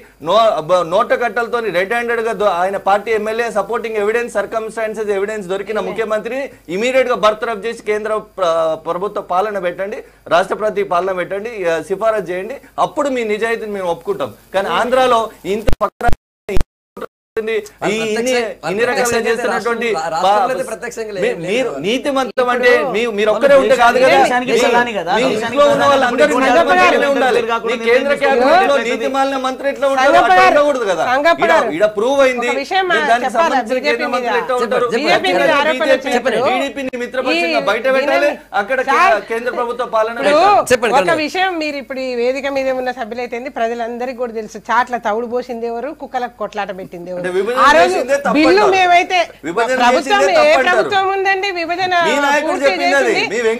నోట కట్టలతో రెడ్ హ్యాండెడ్ గా ఆయన party MLA supporting evidence, circumstances evidence దొరికిన ముఖ్యమంత్రిని ఇమీడియట్ గా బర్తరఫ్ చేసి కేంద్ర ప్రభుత్వ పాలన పెట్టండి, రాష్ట్రపతి పాలన పెట్టండి, సిఫారసు చేయండి. అప్పుడు మీ నిజాయితీని మేము ఒప్పుకుంటాం. కానీ ఆంధ్రాలో ఇంత పక్కన ఇన్ని రకాలుగా చేస్తున్నటువంటి మీరు నీతిమంతం అంటే మీరు ఒక్కరే ఉంటే కాదు కదా, ఇంట్లో ఉన్న వాళ్ళందరూ ఉండాలి. కేంద్ర క్యాబినెట్ లో నీతిమాలిన మంత్రి ఎట్లా ఉంటారు అట్లా ఉండకూడదు కదా. ఇక్కడ ప్రూవ్ అయింది. దానికి సంబంధించిన కేంద్ర మంత్రులు ఎట్లా ఉంటారు? టీడీపీని మిత్రపక్షంగా బయట పెట్టాలి, అక్కడ కేంద్ర ప్రభుత్వ పాలన. ఒక విషయం, మీరు ఇప్పుడు ఈ వేదిక మీద ఉన్న సభ్యులైతే ప్రజలందరికీ కూడా తెలుసు, చాట్ల తవుడు పోసింది ఎవరు, కుక్కలకు కొట్లాట పెట్టింది ఎవరు. ఆ రోజు బిల్లు మేమైతే ప్రభుత్వం ఉందండి, విభజన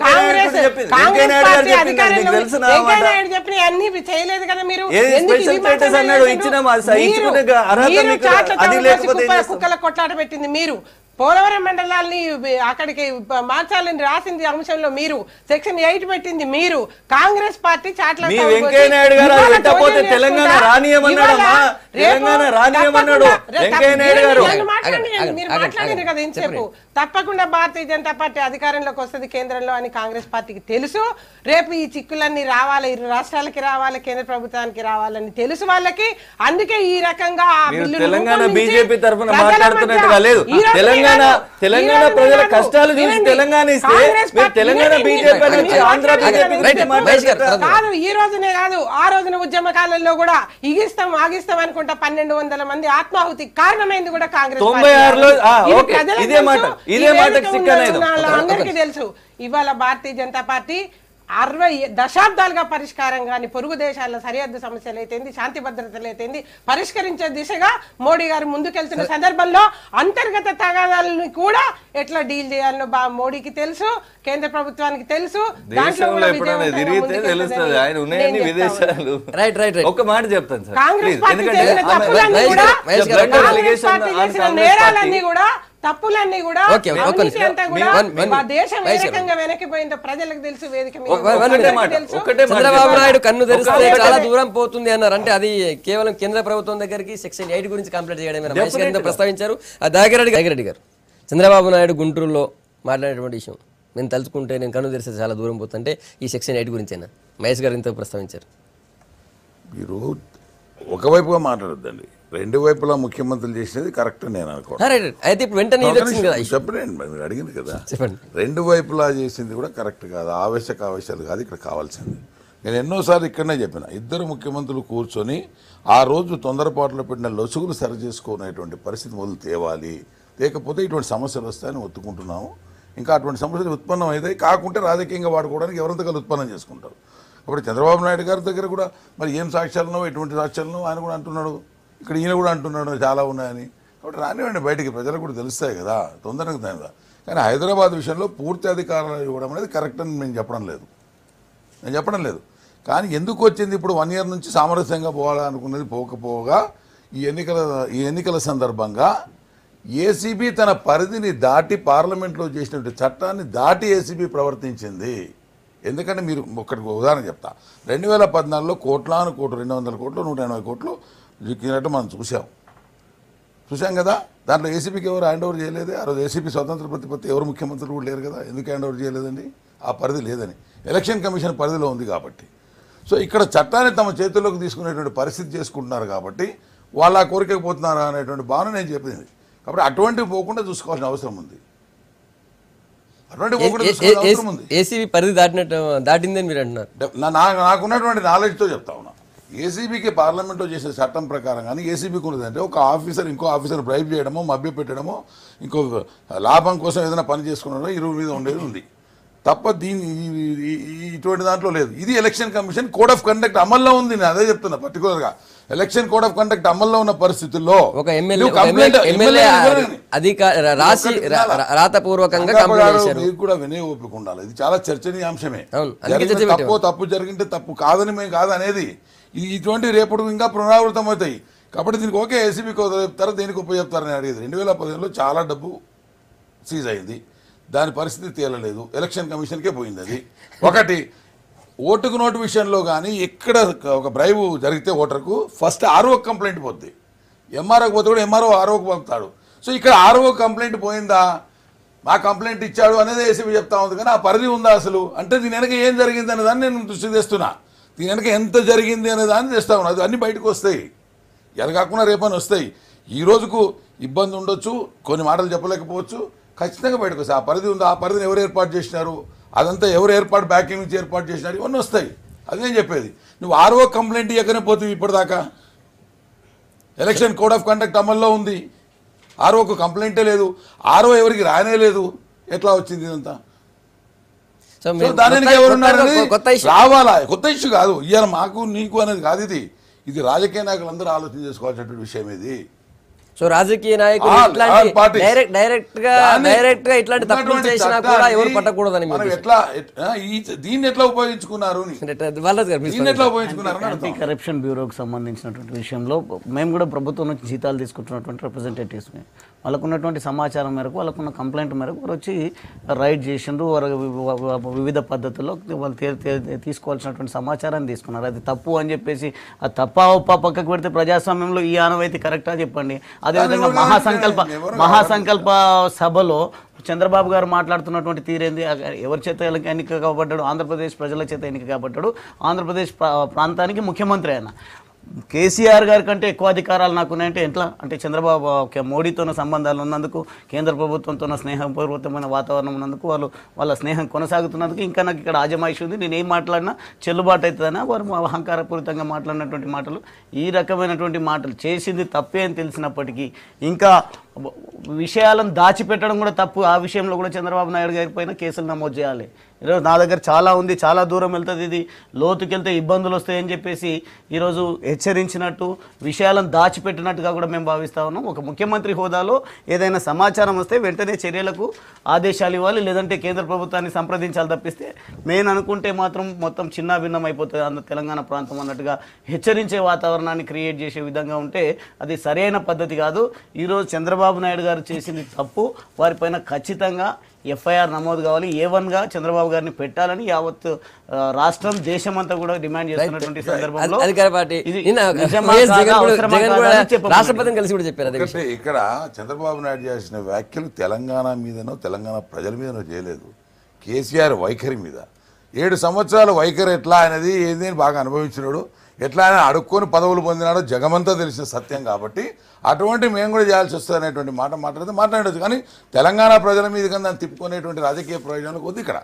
కాంగ్రెస్ పార్టీ అధికారంలో వెంకయ్య నాయుడు చెప్పిన అన్ని చేయలేదు కదా. మీరు కుక్కల కొట్లాట పెట్టింది మీరు, పోలవరం మండలాన్ని అక్కడికి మార్చాలని రాసింది అంశంలో మీరు, సెక్షన్ 8 పెట్టింది మీరు, కాంగ్రెస్ పార్టీ చాట్ల వెంకయ్య నాయుడు గారు తెలంగాణ రానియమన్నాడు. మీరు మాట్లాడారు కదా ఇంతసేపు. తప్పకుండా భారతీయ జనతా పార్టీ అధికారంలోకి వస్తుంది కేంద్రంలో అని కాంగ్రెస్ పార్టీకి తెలుసు. రేపు ఈ చిక్కులన్నీ రావాలి, 2 రాష్ట్రాలకి రావాలి, కేంద్ర ప్రభుత్వానికి రావాలని తెలుసు వాళ్ళకి. అందుకే ఈ రకంగా తెలంగాణ బీజేపీ తరఫున మాట్లాడుతున్నట్టుగా లేదు. తెలంగాణ ప్రజల కష్టాలు చూసి తెలంగాణ ఇస్తే తెలంగాణ బీజేపీ నుంచి ఆంధ్ర బీజేపీ కాదు. ఈ రోజునే కాదు, ఆ రోజున ఉద్యమ కాలంలో కూడా ఇగిస్తాం ఆగిస్తాం అనుకుంటా 1200 మంది ఆత్మాహుతి కారణమైంది కూడా కాంగ్రెస్. 96లో అందరికీ తెలుసు. ఇవాళ భారతీయ జనతా పార్టీ 60 దశాబ్దాలుగా పరిష్కారం కాని పొరుగు దేశాల సరిహద్దు సమస్యలు అయితేంది, శాంతి భద్రతలు అయితేంది పరిష్కరించే దిశగా మోడీ గారు ముందుకెళ్తున్న సందర్భంలో అంతర్గత తగాదాలను కూడా ఎట్లా డీల్ చేయాలో మోడీకి తెలుసు, కేంద్ర ప్రభుత్వానికి తెలుసు. ఒక మాట చెప్తాను సార్, కాంగ్రెస్ పార్టీ చేసిన తప్పులన్నీ కూడా, కాంగ్రెస్ పార్టీ చేసిన నేరాలన్నీ కూడా తప్పులన్నీ కూడా ఓకే, ఒక అవినీతి నిమిషం. అంతా కూడా వన్ ఆ దేశం ఏ రైట్ రకంగా వెనక్కిపోయిందో ప్రజలకు తెలుసు, వేదిక మీద ఒకటే మాట, తెలుసు. ఒకటే మాట. చంద్రబాబు నాయుడు కన్ను తెరిస్తే చాలా దూరం పోతుంది అన్నారు. అంటే అది కేవలం కేంద్ర ప్రభుత్వం దగ్గరికి సెక్షన్ 8 గురించి కంప్లీట్ చేయడమే. మహేష్ గారు ప్రస్తావించారు. ఆ దాగిరెడ్డి గారు చంద్రబాబు నాయుడు గుంటూరులో మాట్లాడేటువంటి విషయం నేను తలుచుకుంటే నేను కన్ను తెరిస్తే చాలా దూరం పోతుంటే ఈ సెక్షన్ 8 గురించేనా మహేష్ గారు ఇంత ప్రస్తావించారు. మీరు ఒకవైపుగా మాట్లాడొద్దండి, రెండు వైపులా ముఖ్యమంత్రులు చేసేది కరెక్ట్ నేను అనుకోండి. రైట్. అయితే ఇప్పుడు వెంటనే ఇది వచ్చింది కదా. చెప్పండి, మీరు అడిగింది కదా, చెప్పండి. రెండు వైపులా చేసింది కూడా కరెక్ట్ కాదు, ఆవేశాలు కాదు ఇక్కడ కావాల్సింది. నేను ఎన్నోసార్లు ఇక్కడనే చెప్పిన, ఇద్దరు ముఖ్యమంత్రులు కూర్చొని ఆ రోజు తొందరపాటులో పెట్టిన లొసుగులు సరి చేసుకునేటువంటి పరిస్థితి మొదలు తేవాలి, లేకపోతే ఇటువంటి సమస్యలు వస్తాయని ఒత్తుకుంటున్నాము. ఇంకా అటువంటి సమస్యలు ఉత్పన్నం అవుతాయి, కాకుంటే రాజకీయంగా వాడుకోవడానికి ఎవరంతకాలు ఉత్పన్నం చేసుకుంటారు. కాబట్టి చంద్రబాబు నాయుడు గారి దగ్గర కూడా మరి ఏం సాక్ష్యాలను ఎటువంటి సాక్ష్యాలను ఆయన కూడా అంటున్నాడు, ఇక్కడ ఈయన కూడా అంటున్నాడు చాలా ఉన్నాయని. కాబట్టి రానివ్వండి, బయటికి ప్రజలకు కూడా తెలుస్తాయి కదా, తొందరగా దానిదా. కానీ హైదరాబాద్ విషయంలో పూర్తి అధికారాలు ఇవ్వడం అనేది కరెక్ట్ అని నేను చెప్పడం లేదు. కానీ ఎందుకు వచ్చింది ఇప్పుడు 1 year నుంచి సామరస్యంగా పోవాలనుకున్నది పోకపోగా ఈ ఎన్నికల సందర్భంగా ఏసీబీ తన పరిధిని దాటి పార్లమెంట్లో చేసినటువంటి చట్టాన్ని దాటి ఏసీబీ ప్రవర్తించింది. ఎందుకంటే మీరు ఒకటి ఉదాహరణ చెప్తా, 2014లో కోట్లాను కోట్లు 200 కోట్లు 180 కోట్లు జిక్కినట్టు మనం చూసాం కదా. దాంట్లో ఏసీబీకి ఎవరు హ్యాండ్ ఓవర్ చేయలేదు. ఆ రోజు ఏసీబీ స్వతంత్ర ప్రతిపత్తి ఎవరు ముఖ్యమంత్రులు కూడా లేరు కదా, ఎందుకు హ్యాండ్ ఓవర్ చేయలేదండి? ఆ పరిధి లేదని, ఎలక్షన్ కమిషన్ పరిధిలో ఉంది కాబట్టి. సో ఇక్కడ చట్టాన్ని తమ చేతుల్లోకి తీసుకునేటువంటి పరిస్థితి చేసుకుంటున్నారు కాబట్టి వాళ్ళు ఆ కోరికకు పోతున్నారు అనేటువంటి భావన నేను చెప్పింది. కాబట్టి అటువంటివి పోకుండా చూసుకోవాల్సిన అవసరం ఉంది. ఏసీబీ పరిధి దాటిందని మీరు అంటున్నారు. నాకున్నటువంటి నాలెడ్జ్తో చెప్తా ఉన్నా, ఏసీబీకి పార్లమెంట్లో చేసే చట్టం ప్రకారం కానీ ఏసీబీకి ఉన్నదంటే ఒక ఆఫీసర్ ఇంకో ఆఫీసర్ బ్రైబ్ చేయడమో మభ్య పెట్టడమో ఇంకో లాభం కోసం ఏదైనా పని చేసుకున్నాడో ఇరువు మీద ఉండేది ఉంది తప్ప ఇటువంటి దాంట్లో లేదు. ఇది election commission code of conduct అమల్లో ఉంది. నేను అదే చెప్తున్నా, పర్టికులర్గా ఎలక్షన్ కోడ్ ఆఫ్ కండక్ట్ అమల్లో ఉన్న పరిస్థితుల్లో ఒక ఎమ్మెల్యే రాతపూర్వకంగా మీకు కూడా వినే ఓపిక ఉండాలి. ఇది చాలా చర్చనీయాంశమే. తప్పు జరిగింటే తప్పు కాదని మేము కాదు అనేది. ఇటువంటి రేపు ఇంకా పునరావృతం అవుతాయి. కాబట్టి దీనికి ఓకే ఏసీబీకి చెప్తారు, దేనికి ఉపయోగిస్తారని అడిగేది. 2015లో చాలా డబ్బు సీజ్ అయింది, దాని పరిస్థితి తేలలేదు, ఎలక్షన్ కమిషన్కే పోయింది. అది ఒకటి. ఓటుకు నోటు విషయంలో కానీ ఎక్కడ ఒక బ్రైబు జరిగితే ఓటర్కు ఫస్ట్ ఆర్ఓ కంప్లైంట్ పోద్ది, ఎంఆర్ఓకి పోతే కూడా ఎంఆర్ఓ ఆర్ఓకి పంపుతాడు. సో ఇక్కడ ఆర్ఓ కంప్లైంట్ పోయిందా, మా కంప్లైంట్ ఇచ్చాడు అనేది ఏసీబీ చెప్తా ఉంది, కానీ ఆ పరిధి ఉందా అసలు అంటే దీని వెనక ఏం జరిగింది అనే దాన్ని నేను దృష్టి తెస్తున్నా. దీని వెనక ఎంత జరిగింది అనే దాన్ని తెస్తా ఉన్నా. అది అన్ని బయటకు వస్తాయి, ఎలాగకుండా రేపని వస్తాయి. ఈ రోజుకు ఇబ్బంది ఉండొచ్చు, కొన్ని మాటలు చెప్పలేకపోవచ్చు, ఖచ్చితంగా బయటకు వస్తాయి. ఆ పరిధి ఉందా, ఆ పరిధిని ఎవరు ఏర్పాటు చేసినారు, అదంతా ఎవరు బ్యాకింగ్ నుంచి ఏర్పాటు చేసినారు, ఇవన్నీ వస్తాయి. అది నేను చెప్పేది. నువ్వు ఆర్ఓ కంప్లైంట్ ఇవ్వకనే పోతుంది ఇప్పటిదాకా. ఎలక్షన్ కోడ్ ఆఫ్ కండక్ట్ అమల్లో ఉంది, ఆర్ఓకు కంప్లైంటే లేదు, ఆర్ఓ ఎవరికి రానే లేదు, ఎట్లా వచ్చింది ఇదంతా? దానికి ఎవరున్నారు రావాలా? కొత్త ఇష్యూ కాదు, ఇవాళ మాకు నీకు అనేది కాదు. ఇది రాజకీయ నాయకులందరూ ఆలోచన చేసుకోవాల్సినటువంటి విషయం ఇది. సో రాజకీయ నాయకులు డైరెక్ట్ గా ఇట్లాంటి తప్పులు చేసినా కూడా ఎవరు పట్టకూడదని దీన్ని ఎట్లా ఉపయోగించుకున్నారు, యాంటీ కరప్షన్ బ్యూరోకి సంబంధించినటువంటి విషయంలో మేము కూడా ప్రభుత్వం నుంచి జీతాలు తీసుకుంటున్నటువంటి రిప్రజెంటేటివ్స్ వాళ్ళకున్నటువంటి సమాచారం మేరకు, వాళ్ళకున్న కంప్లైంట్ మేరకు వారు వచ్చి రైడ్ చేసిండ్రు. వారు వివిధ పద్ధతుల్లో వాళ్ళు తీసుకోవాల్సినటువంటి సమాచారాన్ని తీసుకున్నారు. అది తప్పు అని చెప్పేసి ఆ తప్ప పక్కకు పెడితే ప్రజాస్వామ్యంలో ఈ ఆనవాయితీ కరెక్టా చెప్పండి? అదేవిధంగా మహాసంకల్ప సభలో చంద్రబాబు గారు మాట్లాడుతున్నటువంటి తీరేంది? ఎవరి చేత ఎన్నిక కాబడ్డాడు? ఆంధ్రప్రదేశ్ ప్రజల చేత ఎన్నిక కాబడ్డాడు. ఆంధ్రప్రదేశ్ ప్రాంతానికి ముఖ్యమంత్రి ఆయన. కేసీఆర్ గారి కంటే ఎక్కువ అధికారాలు నాకున్నాయంటే ఎట్లా? అంటే చంద్రబాబు మోడీతోన సంబంధాలు ఉన్నందుకు, కేంద్ర ప్రభుత్వంతో స్నేహపూర్వకమైన వాతావరణం ఉన్నందుకు, వాళ్ళ స్నేహం కొనసాగుతున్నందుకు ఇంకా నాకు ఇక్కడ ఆజమాయిషి ఉంది, నేను ఏం మాట్లాడినా చెల్లుబాటు అవుతుందని వారు అహంకారపూరితంగా మాట్లాడినటువంటి మాటలు, ఈ రకమైనటువంటి మాటలు చేసింది తప్పే అని తెలిసినప్పటికీ ఇంకా విషయాలను దాచిపెట్టడం కూడా తప్పు. ఆ విషయంలో కూడా చంద్రబాబు నాయుడు గారి పైన కేసులు నమోదు చేయాలి. ఈరోజు నా దగ్గర చాలా ఉంది, చాలా దూరం వెళ్తుంది, ఇది లోతుకెళ్తే ఇబ్బందులు వస్తాయని చెప్పేసి ఈరోజు హెచ్చరించినట్టు, విషయాలను దాచిపెట్టినట్టుగా కూడా మేము భావిస్తా ఉన్నాం. ఒక ముఖ్యమంత్రి హోదాలో ఏదైనా సమాచారం వస్తే వెంటనే చర్యలకు ఆదేశాలు ఇవ్వాలి, లేదంటే కేంద్ర ప్రభుత్వాన్ని సంప్రదించాలి తప్పిస్తే నేను అనుకుంటే మాత్రం మొత్తం చిన్న భిన్నం అయిపోతుంది తెలంగాణ ప్రాంతం అన్నట్టుగా హెచ్చరించే వాతావరణాన్ని క్రియేట్ చేసే విధంగా ఉంటే అది సరైన పద్ధతి కాదు. ఈరోజు చంద్రబాబు చంద్రబాబు నాయుడు గారు చేసింది తప్పు, వారిపైన ఖచ్చితంగా ఎఫ్ఐఆర్ నమోదు కావాలి, A1గా చంద్రబాబు గారిని పెట్టాలని యావత్ రాష్ట్రం దేశం అంతా కూడా డిమాండ్ చేస్తున్నటువంటి సందర్భంలో అధికార పార్టీ ఇది నిన్న నిజమా వైఎస్ కాదా, జగన్ కూడా- అవసరమా జగన్ కాదా కూడా అని చెప్పమన్నారు. రాష్ట్రపతిని కలిసి కూడా చెప్పారు అదే విషయం. ఒకటి ఇక్కడ చంద్రబాబు నాయుడు చేసిన వ్యాఖ్యలు తెలంగాణ మీదనో తెలంగాణ ప్రజల మీదనో చేయలేదు, కేసీఆర్ వైఖరి మీద. 7 సంవత్సరాల వైఖరి ఎట్లా అనేది ఏంది అని బాగా అనుభవించినాడు, ఎట్లా ఆయన అడుక్కొని పదవులు పొందినాడో జగమంతా తెలిసిన సత్యం. కాబట్టి అటువంటి మేము కూడా చేయాల్సి వస్తుంది అనేటువంటి మాట మాట్లాడచ్చు. కానీ తెలంగాణ ప్రజల మీద కన్నా తిప్పుకునేటువంటి రాజకీయ ప్రయోజనాలు కొద్ది ఇక్కడ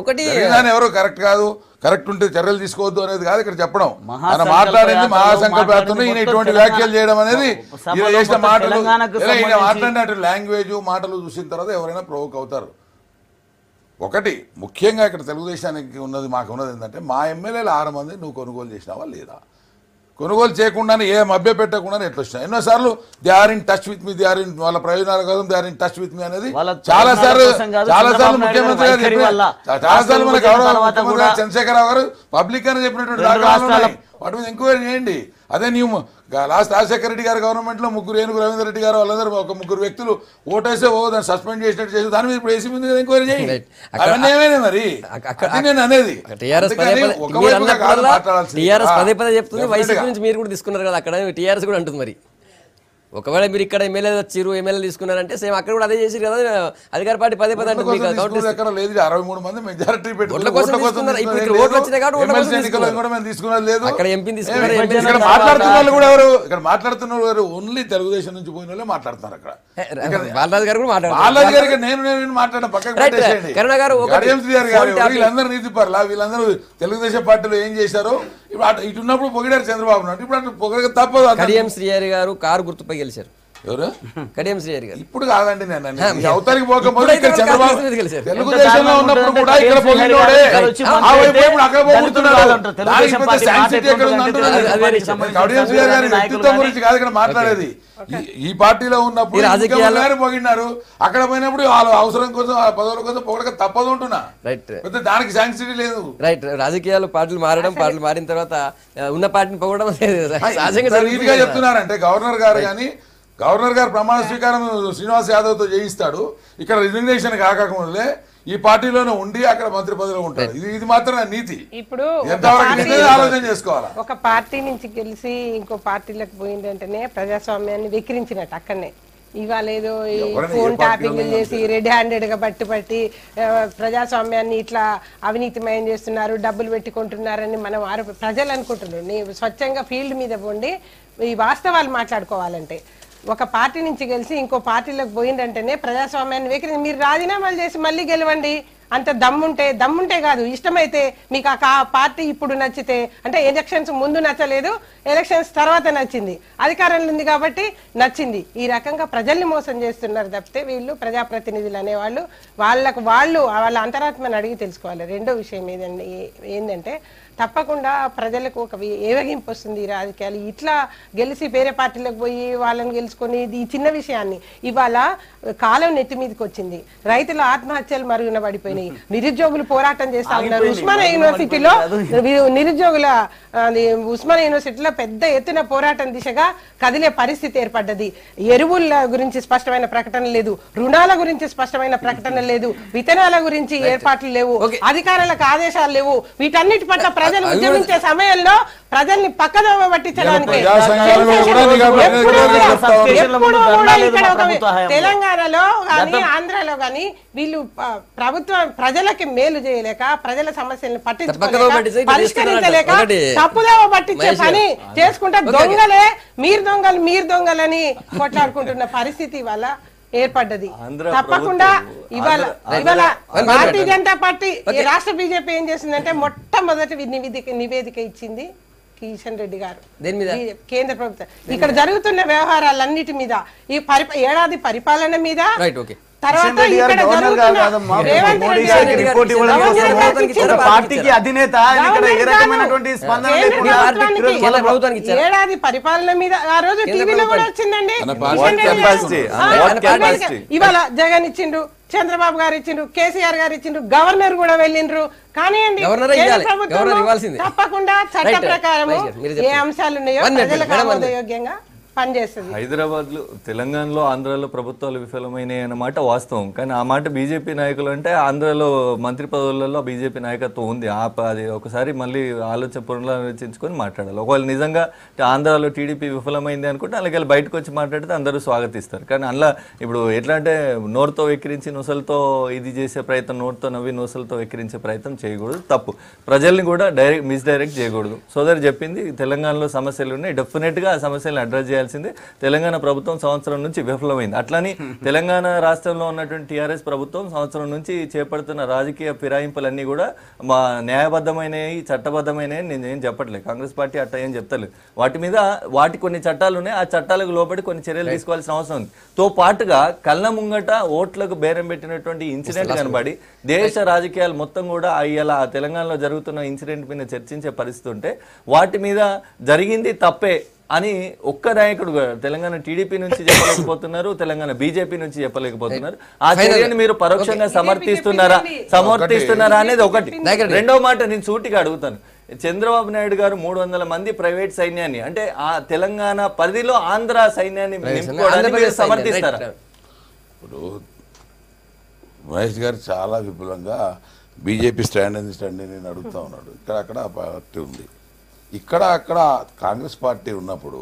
ఒకటి తెలంగాణ ఎవరు కరెక్ట్ కాదు, కరెక్ట్ ఉంటే చర్యలు తీసుకోవద్దు అనేది కాదు ఇక్కడ చెప్పడం. ఆయన మహాసంకల్ప మాట్లాడింది యాత్రలో మహాసంకల్పయాత్రలో ఈయన ఇటువంటి వ్యాఖ్యలు చేయడం అనేది సభలో ఈయన చేసిన మాటలు తెలంగాణకు ఈయన మాట్లాడిన లాంగ్వేజ్ మాటలు చూసిన తర్వాత ఎవరైనా ప్రొవోక్ అవుతారు. ఒకటి ముఖ్యంగా ఇక్కడ తెలుగుదేశానికి ఉన్నది, మాకు ఉన్నది ఏంటంటే మా ఎమ్మెల్యేలు 6 మంది నువ్వు కొనుగోలు చేసినావా లేదా, కొనుగోలు చేయకుండానే ఏ మభ్య పెట్టకుండానే ఎట్లా వచ్చినాయి. ఎన్నోసార్లు they are in touch with me, they are in వాళ్ళ ప్రయోజనాల కోసం they are in touch with me అనేది చాలా సార్లు ముఖ్యమంత్రి గారు చెప్పారు, చాలా సార్లు మన గౌరవ ముఖ్యమంత్రి గారు చంద్రశేఖరరావు గారు పబ్లిక్ అని చెప్పినటువంటి దాఖలాలు ఉన్నాయి. వాటి మీద ఎంక్వైరీ చేయండి. అదే నీవు లాస్ట్ రాజశేఖర రెడ్డి గారి గవర్నమెంట్లో 3 ఏనుగు రవీంద్ర రెడ్డి గారు వాళ్ళందరూ ఒక 3 వ్యక్తులు ఓటేసే దాన్ని సస్పెండ్ చేసినట్టు చేసి దాని మీద ఇప్పుడు ఏసీ మీద ఎంక్వైరీ చేయండి. అవన్నీ ఏమైనా మరి అది నేను అనేది టీఆర్ఎస్ పదే పదే చెప్తుంది, వైసీపీ నుంచి మీరు కూడా తీసుకున్నారు కదా, అక్కడ టీఆర్ఎస్ కూడా అంటుంది. మరి ఒకవేళ మీరు ఇక్కడ ఎమ్మెల్యే వచ్చారు, ఎమ్మెల్యే తీసుకున్నారంటే సేమ్ అక్కడ కూడా అదే చేసారు కదా, అధికార పార్టీ పదే పదే అంటే మీకు ఎక్కడ లేదు. 63 మంది మెజారిటీ తీసుకున్నది లేదు. అక్కడ ఎంపీ తీసుకున్నారు. ఇక్కడ మాట్లాడుతున్న వాళ్ళు కూడా ఎవరు, ఇక్కడ మాట్లాడుతున్న వారు ఓన్లీ తెలుగుదేశం నుంచి పోయిన వాళ్ళే మాట్లాడుతున్నారు. అక్కడ బాలరాజు గారు కూడా మాట్లాడారు. బాలరాజు గారికి నేను మాట్లాడడం పక్కకు పెట్టేసేయండి. వీళ్ళందరూ నీతి పర్లా, వీళ్ళందరూ తెలుగుదేశం పార్టీలో ఏం చేశారో ఇటు ఉన్నప్పుడు పొగిడారు చంద్రబాబు నాయుడు, ఇప్పుడు అట్లా పొగడక తప్పదు. కడియం శ్రీహరి గారు కారు గుర్తుపై గెలిచారు. ఎవరు? కడియం శ్రీహరి గారు. ఇప్పుడు కాదండి, నేను అవతలికి పోకపోతే ఇక్కడ చంద్రబాబు తెలుగుదేశంలో ఉన్నప్పుడు కూడా ఇక్కడ పొగిడోడే అక్కడ పోగొడుతున్నాడు. కడియం శ్రీహరి గారి వ్యక్తిత్వం గురించి కాదు ఇక్కడ మాట్లాడేది. ఈ పార్టీలో ఉన్నప్పుడు రాజకీయాలు పొగిడినారు, అక్కడ పోయినప్పుడు వాళ్ళ అవసరం కోసం ఆ పదవుల కోసం పొగడక తప్పదు ఉంటున్నా. రైట్, దానికి శాంక్షన్ లేదు. రైట్. రాజకీయాలు పార్టీలు మారడం, పార్టీలు మారిన తర్వాత ఉన్న పార్టీని పొగడం రీతిగా చెప్తున్నారంటే గవర్నర్ గారు ప్రమాణ స్వీకారం శ్రీనివాస్ యాదవ్తో చేయిస్తాడు, ఇక్కడ రిజిగ్నేషన్ కాకముందే ఈ పార్టీలోనే ఉండి అక్కడ మంత్రి పదవిలో ఉంటాడు. ఇది మాత్రం నీతి. ఇప్పుడు ఆలోచన చేసుకోవాలి. ఒక పార్టీ నుంచి గెలిచి ఇంకో పార్టీలకు పోయిందంటేనే ప్రజాస్వామ్యాన్ని వెక్కిరించినట్టు అక్కడనే. ఇవాళ ఏదో ఫోన్ ట్యాపింగ్ చేసి రెడ్ హ్యాండెడ్ గా పట్టి ప్రజాస్వామ్యాన్ని ఇట్లా అవినీతిమయం చేస్తున్నారు, డబ్బులు పెట్టుకుంటున్నారని మనం ప్రజలు అనుకుంటున్నారు. నీ స్వచ్ఛంగా ఫీల్డ్ మీద పోండి, ఈ వాస్తవాలు మాట్లాడుకోవాలంటే ఒక పార్టీ నుంచి గెలిచి ఇంకో పార్టీలోకి పోయిందంటేనే ప్రజాస్వామ్యాన్ని వెక్కిరించి మీరు రాజీనామాలు చేసి మళ్ళీ గెలవండి. అంత దమ్ముంటే కాదు, ఇష్టమైతే మీకు ఆ పార్టీ ఇప్పుడు నచ్చితే, అంటే ఎలక్షన్స్ ముందు నచ్చలేదు, ఎలక్షన్స్ తర్వాత నచ్చింది, అధికారంలో ఉంది కాబట్టి నచ్చింది. ఈ రకంగా ప్రజల్ని మోసం చేస్తున్నారు తప్పితే వీళ్ళు ప్రజాప్రతినిధులు అనేవాళ్ళు వాళ్ళ అంతరాత్మని అడిగి తెలుసుకోవాలి. రెండో విషయం ఏంటంటే తప్పకుండా ప్రజలకు ఒక ఏవగింపు వస్తుంది ఈ రాజకీయాలు. ఇట్లా గెలిచి వేరే పార్టీలకు పోయి వాళ్ళని గెలుచుకొని ఈ చిన్న విషయాన్ని ఇవాళ కాలం నెత్తి మీదకి వచ్చింది. రైతుల ఆత్మహత్యలు మరుగున పడిపోయినాయి, నిరుద్యోగులు పోరాటం చేస్తా ఉన్నారు. ఉస్మానియా యూనివర్సిటీలో పెద్ద ఎత్తున పోరాటం దిశగా కదిలే పరిస్థితి ఏర్పడ్డది. ఎరువుల గురించి స్పష్టమైన ప్రకటన లేదు, రుణాల గురించి స్పష్టమైన ప్రకటన లేదు, విత్తనాల గురించి ఏర్పాట్లు లేవు, అధికారులకు ఆదేశాలు లేవు. వీటన్నిటి పట్ల ప్రజలు ఉద్యమించే సమయంలో ప్రజల్ని పక్కదోవ పట్టించడానికి తెలంగాణలో కానీ ఆంధ్రాలో కానీ వీళ్ళు ప్రజలకి మేలు చేయలేక, ప్రజల సమస్యలను పరిష్కరించలేక తప్పుదోవ పట్టించే పని చేసుకుంటే దొంగలే మీరు దొంగలని కొట్లాడుకుంటున్న పరిస్థితి వల్ల ఏర్పడ్డది. తప్పకుండా ఇవాళ భారతీయ జనతా పార్టీ రాష్ట్ర బీజేపీ ఏం చేసిందంటే మొట్టమొదటి నివేదిక ఇచ్చింది కిషన్ రెడ్డి గారు కేంద్ర ప్రభుత్వం ఇక్కడ జరుగుతున్న వ్యవహారాలన్నిటి మీద, ఈ ఏడాది పరిపాలన మీద, తర్వాత ఇక్కడ ఏడాది పరిపాలన మీద ఆ రోజు టీవీలో కూడా వచ్చిందండి. ఇవాళ జగన్ ఇచ్చిండ్రు, చంద్రబాబు గారు ఇచ్చిండ్రు, కేసీఆర్ గారు ఇచ్చిండ్రు, గవర్నర్ కూడా వెళ్ళిండ్రు. కానివ్వండి, తప్పకుండా చట్ట ప్రకారం ఏ అంశాలు ఉన్నాయో ప్రజలకు ఆమోదయోగ్యంగా పనిచేస్తుంది. హైదరాబాద్లో, తెలంగాణలో, ఆంధ్రాలో ప్రభుత్వాలు విఫలమైనాయి అన్నమాట వాస్తవం. కానీ ఆ మాట బీజేపీ నాయకులు అంటే ఆంధ్రాలో మంత్రి పదవులలో బీజేపీ నాయకత్వం ఉంది. అది ఒకసారి మళ్ళీ పునరాలోచించుకొని మాట్లాడాలి. ఒకవేళ నిజంగా ఆంధ్రాలో టీడీపీ విఫలమైంది అనుకుంటే అలాగే బయటకు వచ్చి మాట్లాడితే అందరూ స్వాగతిస్తారు. కానీ అలా ఇప్పుడు ఎట్లా అంటే నోరుతో వెక్కిరించి నొసలతో ఇది చేసే ప్రయత్నం, నోరుతో నవ్వి నొసలతో వెక్కిరించే ప్రయత్నం చేయకూడదు, తప్పు. ప్రజల్ని కూడా మిస్డైరెక్ట్ చేయకూడదు. సోదరు చెప్పింది తెలంగాణలో సమస్యలు ఉన్నాయి, డెఫినెట్గా ఆ సమస్యలను అడ్రస్ చేయాల్సిందే. తెలంగాణ ప్రభుత్వం సంవత్సరం నుంచి విఫలమైంది. అట్లని తెలంగాణ రాష్ట్రంలో ఉన్నటువంటి టీఆర్ఎస్ ప్రభుత్వం సంవత్సరం నుంచి చేపడుతున్న రాజకీయ ఫిరాయింపులన్నీ కూడా మా న్యాయబద్ధమైనవి, చట్టబద్ధమైనవి నేను ఏం చెప్పట్లేదు. కాంగ్రెస్ పార్టీ అట్లా ఏం చెప్తలేదు. వాటి కొన్ని చట్టాలు ఉన్నాయి, ఆ చట్టాలకు లోబడి కొన్ని చర్యలు తీసుకోవాల్సిన అవసరం ఉంది. తో పాటుగా కళ్ళ ముంగట ఓట్లకు బేరం పెట్టినటువంటి ఇన్సిడెంట్ కనబడి దేశ రాజకీయాలు మొత్తం కూడా ఇలా తెలంగాణలో జరుగుతున్న ఇన్సిడెంట్ మీద చర్చించే పరిస్థితి ఉంటే వాటి మీద జరిగింది తప్పే అని ఒక్క నాయకుడు తెలంగాణ టీడీపీ నుంచి చెప్పలేకపోతున్నారు, తెలంగాణ బీజేపీ నుంచి చెప్పలేకపోతున్నారు. ఆ చర్యను మీరు పరోక్షంగా సమర్థిస్తున్నారా అనేది ఒకటి. రెండో మాట నేను సూటిగా అడుగుతాను, చంద్రబాబు నాయుడు గారు 300 మంది ప్రైవేట్ సైన్యాన్ని, అంటే ఆ తెలంగాణ పరిధిలో ఆంధ్ర సైన్యాన్ని నింపుకోవడానికి సమర్థిస్తారా? ఇప్పుడు మహేష్ గారు చాలా విపులంగా బీజేపీ స్టాండ్ నేను అడుగుతా ఉన్నాడు. ఇక్కడ పార్టీ ఉంది, ఇక్కడ అక్కడ కాంగ్రెస్ పార్టీ ఉన్నప్పుడు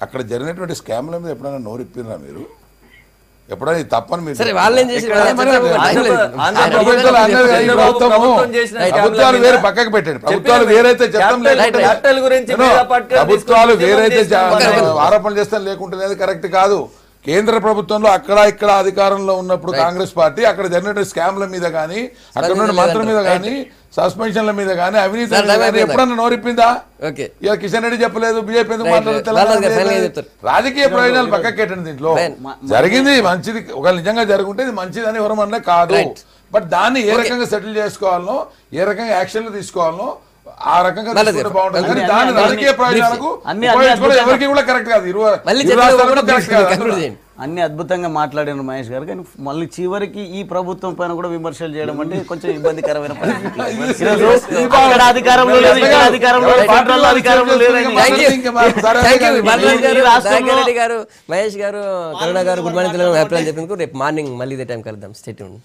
అక్కడ జరిగినటువంటి స్కామ్ల మీద ఎప్పుడైనా నోరిప్పినా మీరు? ఎప్పుడైనా తప్పని మీరు ప్రభుత్వాలు వేరే పక్కకు పెట్టండి. ప్రభుత్వాలు వేరైతే చెప్తాం, ప్రభుత్వాలు వేరైతే ఆరోపణలు చేస్తాం లేకుంటే కరెక్ట్ కాదు. కేంద్ర ప్రభుత్వంలో అక్కడ ఇక్కడ అధికారంలో ఉన్నప్పుడు కాంగ్రెస్ పార్టీ అక్కడ జరిగిన స్కామ్ల మీద కానీ, అక్కడ ఉన్న మంత్రుల మీద కానీ, సస్పెన్షన్ల మీద కానీ, అవినీతి ఎప్పుడన్నా నోరిప్పిందా? ఇక కిషన్ రెడ్డి చెప్పలేదు, బీజేపీ ఎందుకు మాట్లాడుతారు? రాజకీయ ప్రయోజనాలు పక్కకెట్టండి. దీంట్లో జరిగింది మంచిది, ఒకవేళ నిజంగా జరుగుంటే ఇది మంచిదని ఎవరమన్నా కాదు. బట్ దాన్ని ఏ రకంగా సెటిల్ చేసుకోవాలనో, ఏ రకంగా యాక్షన్లు తీసుకోవాలనో ఆ రకంగా బాగుంటుంది. కానీ దాని రాజకీయ ప్రయోజనాలకు ఎవరికి కూడా కరెక్ట్ కాదు. అన్ని అద్భుతంగా మాట్లాడారు మహేష్ గారు, కానీ మళ్ళీ చివరికి ఈ ప్రభుత్వం పైన కూడా విమర్శలు చేయడం అంటే కొంచెం ఇబ్బందికరమైన పరిస్థితి. మహేష్ గారు, కరుణ గారు గుడ్ మార్నింగ్ చెప్పినందుకు రేపు మార్నింగ్ మళ్ళీ ఇదే టైం కలుద్దాం. Stay tuned.